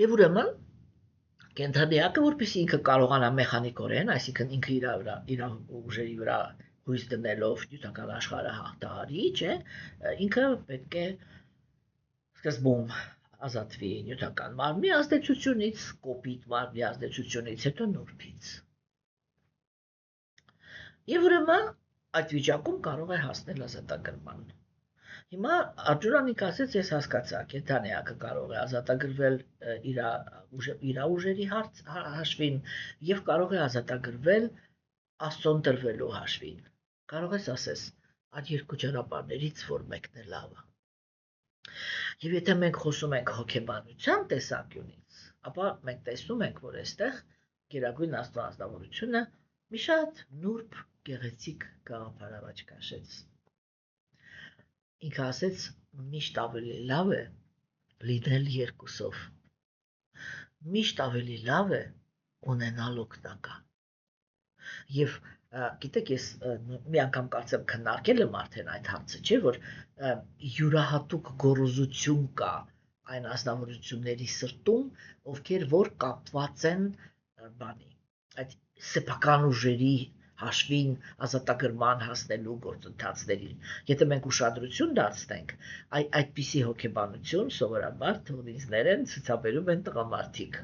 Եվ ուրեմն կենթանիակը, որպեսզի ինքը կարողանա մեխանիկորեն, այսինքն ինքը իր ուժերի վրա հույս դնելով նյութական աշխարհը հաղթահարի, չէ, ինքը պետք է սկզբում ազատվի նյութական մարմնի ազդեցությունից, կոպիտ մարմնի ազդեցությունից, հետո նուրբից։ Եվ ուրեմն այդ վիճակում կարող է հասնել ազատագրման։ Հիմա Աջուրանիկ ասեց, ես հասկացա, կենթանիակը կարող է ազատագրվել իր ուժերի հաշվին եւ կարող է ազատագրվել Աստծուն տրվելու հաշվին։ Կարող ես ասես, այդ երկու ճանապարհներից որ մեկն է լավը։ Եվ եթե մենք խոսում ենք հոգեբանության տեսանկյունից, ապա մենք տեսնում ենք, որ այստեղ Գերագույն Աստվածավորությունը մի շատ նուրբ գեղեցիկ գաղափար առաջ քաշեց։ Ինքը ասեց, միշտ ավելի լավ է լինել երկուսով, միշտ ավելի լավ է ունենալ օգնական։ Եվ գիտեք, ես մի անգամ կարծեմ քննարկել եմ արդեն այդ հարցը, չէ, որ յուրահատուկ գոռոզություն կա այն ազնվորությունների սրտում, ովքեր որ կապված են այդ սեփական ուժերի հաշվին ազատագրման հասնելու գործընթացներին։ Եթե մենք ուշադրություն դարձնենք, այդպիսի հոգեբանություն սովորաբար թողնիցներ են ցուցաբերում են տղամարդիկ։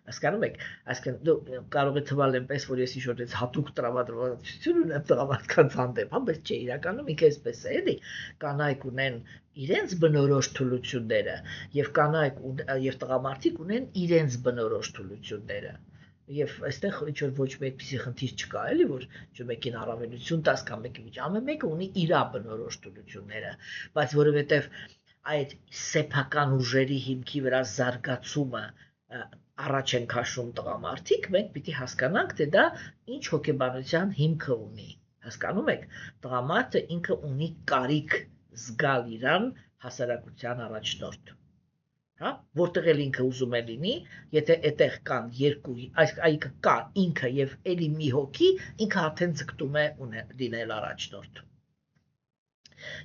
Հասկանում եք, այսինքն դու կարող է թվալ այնպես, որ ես ինչ-որ հատուկ տրամադրվածություն ունեմ տղամարդկանց հանդեպ, հա, բայց չէ, իրականում ինքը այսպես է, էլի, կանայք ունեն իրենց բնորոշ թուլությունները եւ կանայք եւ տղամարդիկ ունեն իրենց բնորոշ թուլությունները։ Եվ այստեղ ինչ-որ ոչ մի այդպիսի խնդիր չկա, էլի, որ ինչ-որ մեկին առավելություն տաս կամ մեկին ինչ, ամեն մեկը ունի իր բնորոշ թուլությունները, բայց որովհետև այդ սեփական ուժերի հիմքի վրա զարգացումը առաջ են քաշում տղամարդիկ, մենք պիտի հասկանանք, թե դա ինչ հոգեբանության հիմքը ունի։ Հասկանում եք, տղամարդը ինքը ունի կարիք զգալ իրան հասարակության առաջնորդ։ Հա, որտեղ էլ ինքը ուզում է լինի, եթե այդտեղ կան երկու, այս կա ինքը եւ էլի մի հոգի, ինքը արդեն ձգտում է լինել առաջնորդ։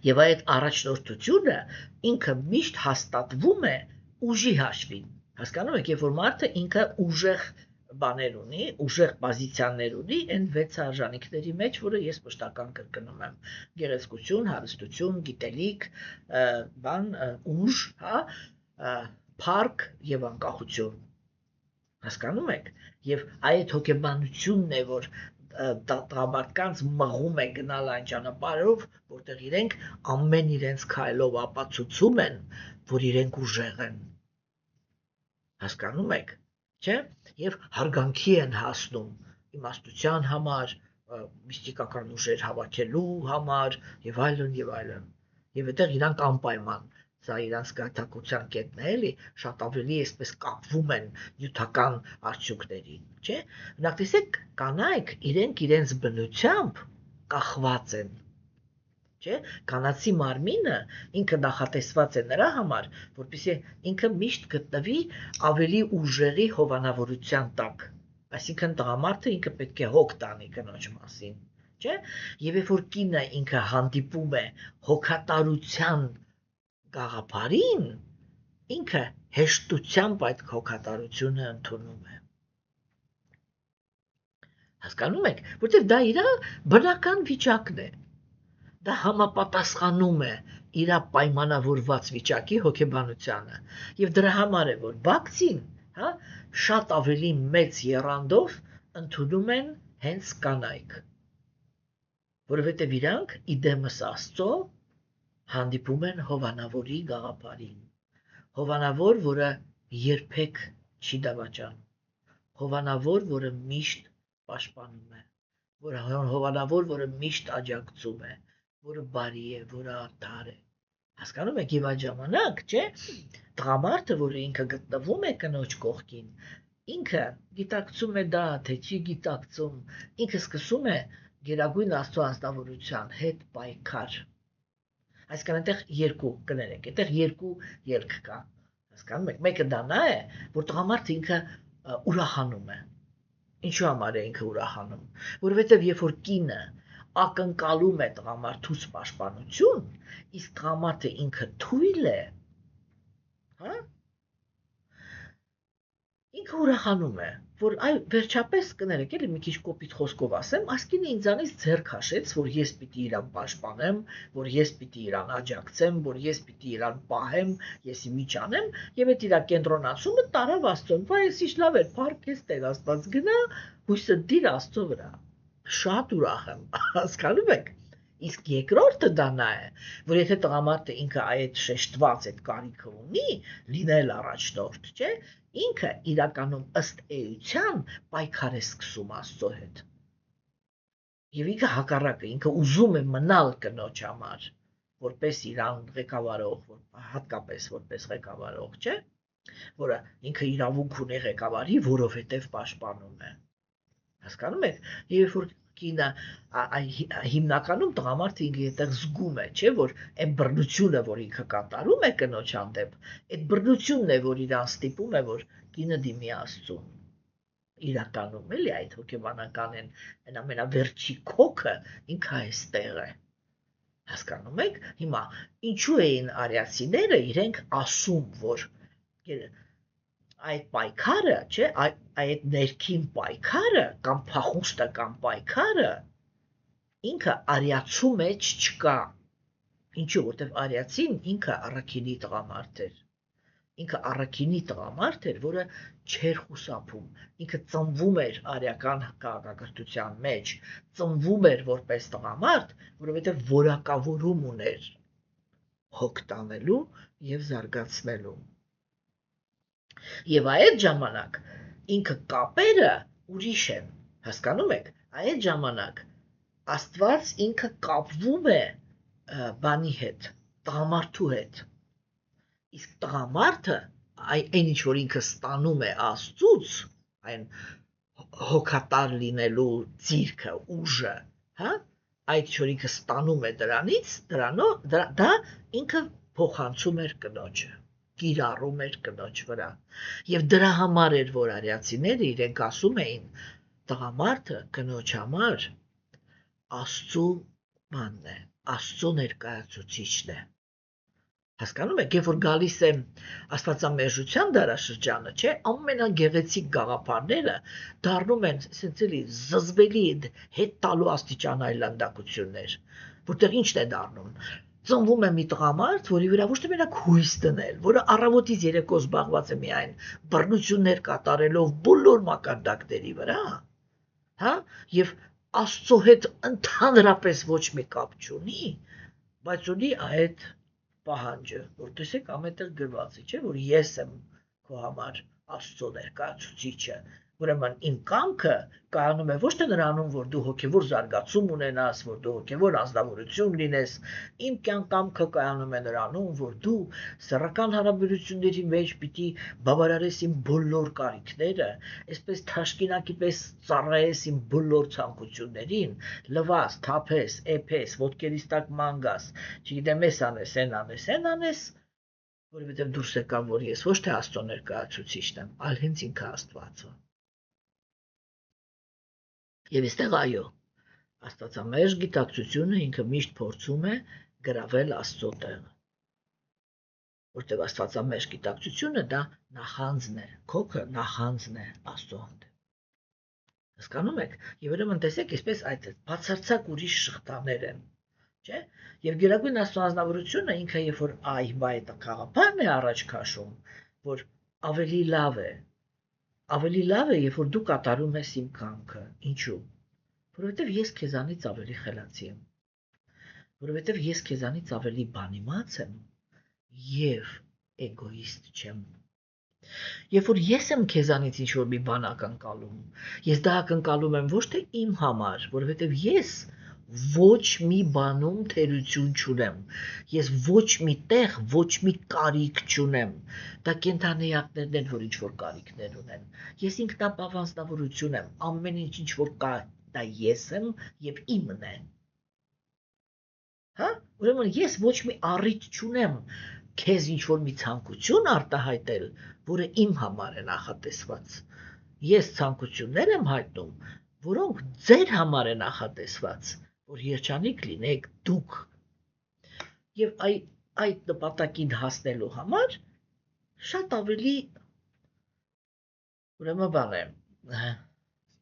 Եվ այդ առաջնորդությունը ինքը միշտ հաստատվում է ուժի հաշվին։ Հասկանում եք, երբ որ մարդը ինքը ուժեղ բաներ ունի, ուժեղ պոզիցիաներ ունի այն 6 արժանինքների մեջ, որը ես մշտական կրկնում եմ. գեղեցկություն, հարստություն, գիտելիք, ուժ, հա, փառք եւ անկախություն։ Հասկանում եք, եւ այդ հոգեբանությունն է, որ տղամարդկանց մղում է գնալ այն ճանապարհով, որտեղ իրենք ամեն իրենց քայլով ապացուցում են, որ իրենք ուժեղ են։ Հասկանում եք, չէ՞։ Եվ հարգանքի են հասնում իմաստության համար, միստիկական ուժեր հավաքելու համար եւ այլն եւ այլն։ Եվ այդտեղ իրանք անպայման սա իրանց գայթակղության կետն է, էլի, շատ ավելի այսպես կապվում են նյութական արդյունքներին, չէ՞։ Օրինակ տեսեք, կանայք իրենց բնությամբ կախված են, չէ՞։ Կանացի մարմինը ինքը նախատեսված է նրա համար, որպեսզի ինքը միշտ գտնվի ավելի ուժերի հովանավորության տակ։ Այսինքն տղամարդը ինքը պետք է հոգ տանի կնոջ մասին, չէ՞։ Եվ երբ որ կինը ինքը հանդիպում է հոգատարության գաղափարին, ինքը հեշտությամբ այդ հոգատարությունը ընդունում է։ Հասկանում եք, որտեղ դա իր բնական վիճակն է։ Դա համապատասխանում է իր պայմանավորված վիճակի հոգեբանությանը։ Եվ դրա համար է, որ բակցին, հա, շատ ավելի մեծ եռանդով ընդունում են հենց կանայք, որովհետև իրանք իդեմս Աստծո հանդիպում են հովանավորի գաղափարին, հովանավոր, որը երբեք չի դավաճանում, հովանավոր, որը միշտ պաշտպանում է, հովանավոր, որը միշտ աջակցում է, որը բարի է, որը արդար է։ Հասկանում եք, եւ այդ ժամանակ, չէ, տղամարդը, որը ինքը գտնվում է կնոջ կողքին, ինքը գիտակցում է դա, թե չի գիտակցում, ինքը սկսում է գերագույն Աստծո անձնավորության հետ պայքար։ Այսինքն այնտեղ երկու կներեք, այնտեղ երկու ելք կա։ Հասկանում եք, մեկը դա նա է, որ տղամարդը ինքը ուրախանում է։ Ինչու համար է ինքը ուրախանում։ Որովհետև երբ որ կինը ակնկալում է տղամարդուց պաշտպանություն, իսկ տղամարդը ինքը թույլ է, հա, ինքը ուրախանում է, որ այ վերջապես կներեք, էլի մի քիչ կոպիտ խոսքով ասեմ, ասկինը ինձանից ձեռ քաշեց, որ ես պիտի իրան պաշտպանեմ, որ ես պիտի իրան աջակցեմ, որ ես պիտի իրան պահեմ, ես իմիջ անեմ, եւ այդ իր կենտրոնացումը տարավ Աստծուն, վայ, ես ինչ լավ էր, փառքես Տեր Աստված, գնա, հույսը դիր Աստծո վրա։ Շատ ուրախ եմ, հասկանում եք։ Իսկ երկրորդը դա նա է, որ եթե տղամարդը ինքը այդ շեշտված այդ կարիքը ունի, լինել առաջնորդ, չէ, ինքը իրականում ըստ էության պայքար է սկսում Աստծո հետ։ Եվ ինքը հակառակը, ինքը ուզում է մնալ կնոջ համար, որպես իրան ղեկավարող, հատկապես որպես ղեկավարող, չէ, որը ինքը իրավունք ունի ղեկավարի, որովհետև պաշտպանում է։ Հասկանում եք, երբ որ կինը հիմնականում տղամարդը ինքը այդտեղ զգում է, չէ, որ այն բռնությունը, որ ինքը կատարում է կնոջ հանդեպ, այդ բռնությունն է, որ իրան ստիպում է, որ կինը դիմի Աստծուն։ Իրականում էլի այդ հոգեբանական այն ամենավերջի քոքը ինքը այստեղ է։ Հասկանում եք։ Հիմա ինչու էին արիացիները իրենք ասում, որ այդ պայքարը, չէ, այդ ներքին պայքարը կամ փախուստը կամ պայքարը ինքը արիացու մեջ չկա։ Ինչու, որտեվ արիացին ինքը առաքինի տղամարդ էր։ Ինքը առաքինի տղամարդ էր, որը չէր խուսափում։ Ինքը ծնվում էր արիական քաղաքակրթության մեջ, ծնվում էր որպես տղամարդ, որովհետև որակավորում ուներ հոգ տանելու եւ զարգացնելու։ Եվ այդ ժամանակ ինքը կապերը ուրիշ են, հասկանում եք, այդ ժամանակ Աստված ինքը կապվում է բանի հետ, տղամարդու հետ, իսկ տղամարդը այն ինչ որ ինքը ստանում է Աստծուց, այն հոգատար լինելու ձիրքը, ուժը, հա, այդ ինչ որ ինքը ստանում է դրանից, դա ինքը փոխանցում էր կնոջը, կիրառում էր կնոջ վրա։ Եվ դրա համար էր, որ արիացիները իրենք ասում էին, տղամարդը կնոջ համար Աստծո բանն է, Աստծո ներկայացուցիչն է։ Հասկանում եք, երբ որ գալիս է աստվածամերժության դարաշրջանը, չէ, ամենագեղեցիկ գաղափարները դառնում են ասենց էլի զզվելի հետ տալու աստիճան այլանդակություններ, որտեղ ինչն է դառնում։ Ծնվում է մի տղամարդ, որի վրա ոչ թե մենակ հույս դնել, որը առավոտից երեկո զբաղված է միայն բռնություններ կատարելով բոլոր մակարդակների վրա, հա, եւ Աստծո հետ ընդհանրապես ոչ մի կապ չունի, բայց ունի այդ պահանջը, որ տեսեք ամենտեղ գրված է, չէ, որ ես եմ քո համար Աստծո ներկայացուցիչը, ուրեմն իմ կամքը կայանում է ոչ թե նրանում, որ դու հոգևոր զարգացում ունենաս, որ դու հոգևոր ազնվորություն լինես, իմ կամքը կայանում է նրանում, որ դու սեռական հարաբերությունների մեջ պիտի բավարարես իմ բոլոր կարիքները, այսպես թաշկինակի պես ծառայես իմ բոլոր ցանկություններին, լվաս, թափես, էփես, ոտքերիս տակ ման գաս, չգիտեմ, էս անես, այն անես, այն անես, որովհետև դուրս եկավ, որ ես ոչ թե Աստծո ներկայացուցիչն եմ, այլ հենց ինքը Աստվածը։ Եվ այստեղ այո, Աստվածամերժ գիտակցությունը ինքը միշտ փորձում է գրավել Աստծո տեղը, որտեղ Աստվածամերժ գիտակցությունը դա նախանձն է, քոքը նախանձն է Աստծո հանդեպ։ Հասկանում եք, եւ ուրեմն տեսեք, այսպես այդ բացարձակ ուրիշ շղթաներ են, չէ՞։ Եվ գերագույն Աստծո անձնավորությունը ինքը երբ որ այդ խաղապարն է առաջ քաշում, որ ավելի լավ է, երբ որ դու կատարում ես իմ կամքը։ Ինչու՞։ Որովհետև ես քեզանից ավելի խելացի եմ, որովհետև ես քեզանից ավելի բանիմաց եմ եւ էգոիստ չեմ։ Երբ որ ես եմ քեզանից ինչ-որ մի բան ակնկալում, ես դա ակնկալում եմ ոչ թե իմ համար, որովհետև ես ոչ մի բանում թերություն չունեմ, ես ոչ մի տեղ ոչ մի կարիք չունեմ, դա կենդանիակներն են, որ ինչ-որ կարիքներ ունեն, ես ինքնապահ անձնավորություն եմ, ամեն ինչ որ կա, դա ես եմ եւ իմն է, հա, ուրեմն ես ոչ մի առիթ չունեմ քեզ ինչ-որ մի ցանկություն արտահայտել, որը իմ համար է նախատեսված, ես ցանկություններ եմ հայտնում, որոնք ձեր համար է նախատեսված, որ երջանիկ լինեք դուք, եւ այդ նպատակին հասնելու համար շատ ավելի ուրեմն բան է,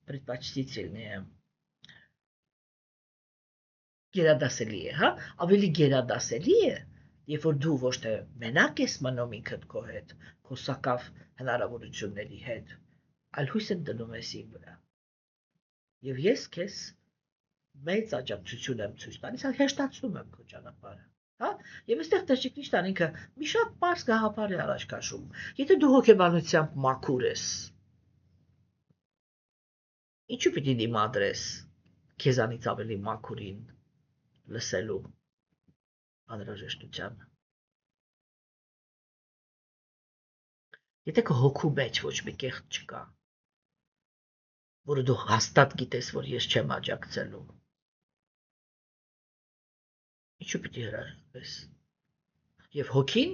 предпочтительнее գերադասելի է, հա, ավելի գերադասելի է, երբ որ դու ոչ թե մենակ ես մնում ինքդ քո հետ, քո սակավ հնարավորությունների հետ, այլ հույս եմ դնում ես իմ վրա։ Եվ ես քեզ մեծ աջակցություն եմ ցույց տալիս, հեշտացնում եմ քո ճանապարհը, հա։ Եվ այստեղ Տեր ինքը մի շատ պարզ գաղափար է առաջ քաշում։ Եթե դու հոգեբանությամբ մաքուր ես, ինչու պիտի դիմադրես քեզանից ավելի մաքուրին լսելու անհրաժեշտությանը։ Եթե քո հոգու մեջ ոչ մի կեղծ չկա, որը դու հաստատ գիտես, որ ես չեմ աջակցելու, ինչու պիտի հրաժարվես։ Եվ հոգին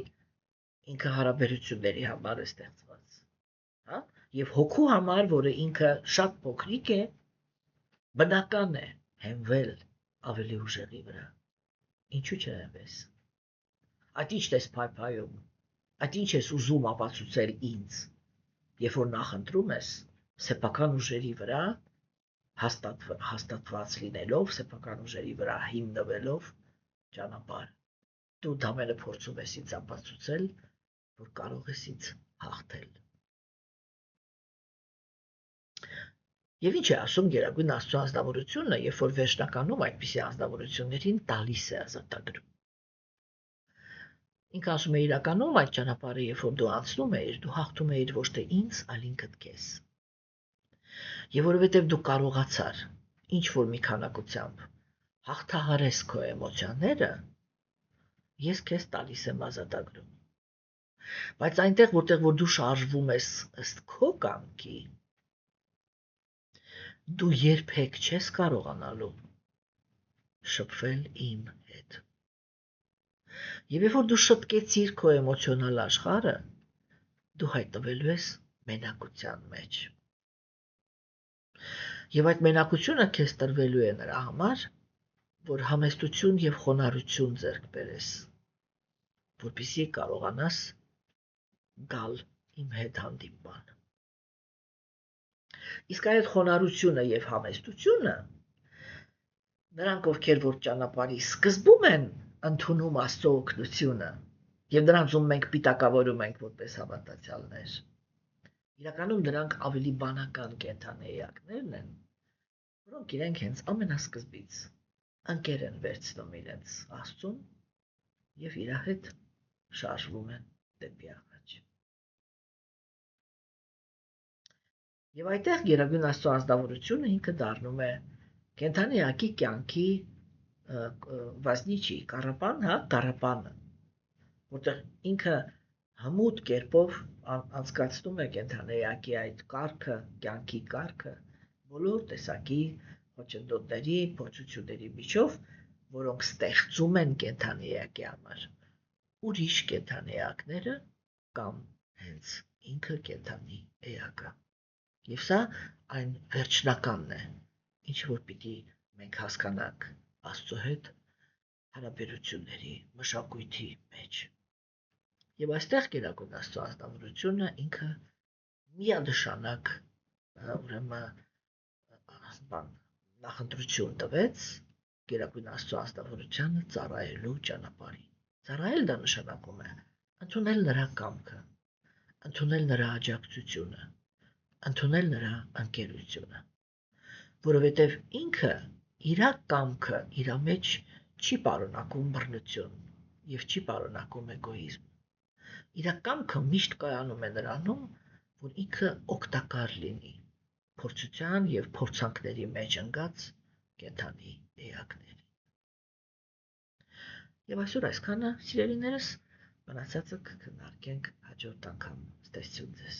ինքը հարաբերությունների համար է ստեղծված, հա, եւ հոգու համար, որը ինքը շատ փոքրիկ է, բնական է հենվել ավելի ուժերի վրա։ Ինչու՞ չհենվես։ Այդ ի՞նչն ես փայփայում, այդ ի՞նչ ես ուզում ապացուցել ինձ, երբ որ նախընտրում ես սեփական ուժերի վրա հաստատված լինելով, սեփական ուժերի վրա հիմնվելով ճանապարհ։ Դու դամենը փորձում ես ինձ ապացուցել, որ կարող ես ինձ հաղթել։ Եվ ինչ է ասում գերագույն Աստծո անձնավորությունը, երբ որ վերջնականում այդպիսի անձնավորություններին տալիս է ազատագրում։ Ինքը ասում է իրականում այդ ճանապարհը, երբ որ դու անցնում ես, դու հաղթում ես ոչ թե ինձ, այլ ինքդ քեզ։ Եվ որովհետև դու կարողացար ինչ որ մի քանակությամբ հաղթահարես քո էմոցիաները, ես քեզ տալիս եմ ազատագրում։ Բայց այնտեղ, որտեղ որ դու շարժվում ես ըստ քո կամքի, դու երբեք չես կարողանալու շփվել իմ հետ։ Եվ երբ որ դու շտկեցիր քո էմոցիոնալ աշխարհը, դու հայտնվելու ես մենակության մեջ։ Եվ այդ մենակությունը քեզ տրվելու է նրա համար, որ համեստություն եւ խոնարհություն ձեռք բերես, որպեսզի կարողանաս գալ իմ հետ հանդիպման։ Իսկ այդ խոնարհությունը եւ համեստությունը նրանք, ովքեր որ ճանապարհի սկզբում են ընդունում Աստծո օգնությունը եւ նրանցում մենք պիտակավորում ենք որպես հավատացյալներ, իրականում նրանք ավելի բանական կենդանեակներն են, որոնք իրենք հենց ամենասկզբից ընկեր են վերցնում իրենց Աստծուն եւ իր հետ շարժվում են դեպի առաջ։ Եվ այդտեղ Գերագույն Աստծո ազնվորությունը ինքը դառնում է կենթանի ակի կյանքի վազնիչի կարապանը, որտեղ ինքը հմուտ կերպով անցկացնում է կենթանի ակի այդ կարգը, կյանքի կարգը, բոլոր տեսակի խոչընդոտների, փորձությունների միջով, որոնք ստեղծում են կենթանի ակի համար ուրիշ կենթանի ակները կամ հենց ինքը կենթանի էակը։ Եվ սա այն վերջնականն է, ինչ որ պիտի մենք հասկանանք Աստծո հետ հարաբերությունների մշակույթի մեջ։ Եվ այստեղ Գերագույն Աստծո ազնվորությունը ինքը միանշանակ ուրեմն նախընտրություն տվեց Գերագույն Աստծո ազնվորությանը ծառայելու ճանապարհին։ Ծառայել դա նշանակում է ընդունել նրա կամքը, ընդունել նրա աջակցությունը, ընդունել նրա ընկերությունը, որովհետև ինքը իր կամքը իր մեջ չի պարունակում բռնություն եւ չի պարունակում էգոիզմ։ Իր կամքը միշտ կայանում է նրանում, որ ինքը օգտակար լինի փորձության եւ փորձանքների մեջ ընկած կենթանի էակներին։ Եվ այսօր այսքանը, սիրելիներս, մնացածը կքննարկենք հաջորդ անգամ։ Ստեսություն ձեզ։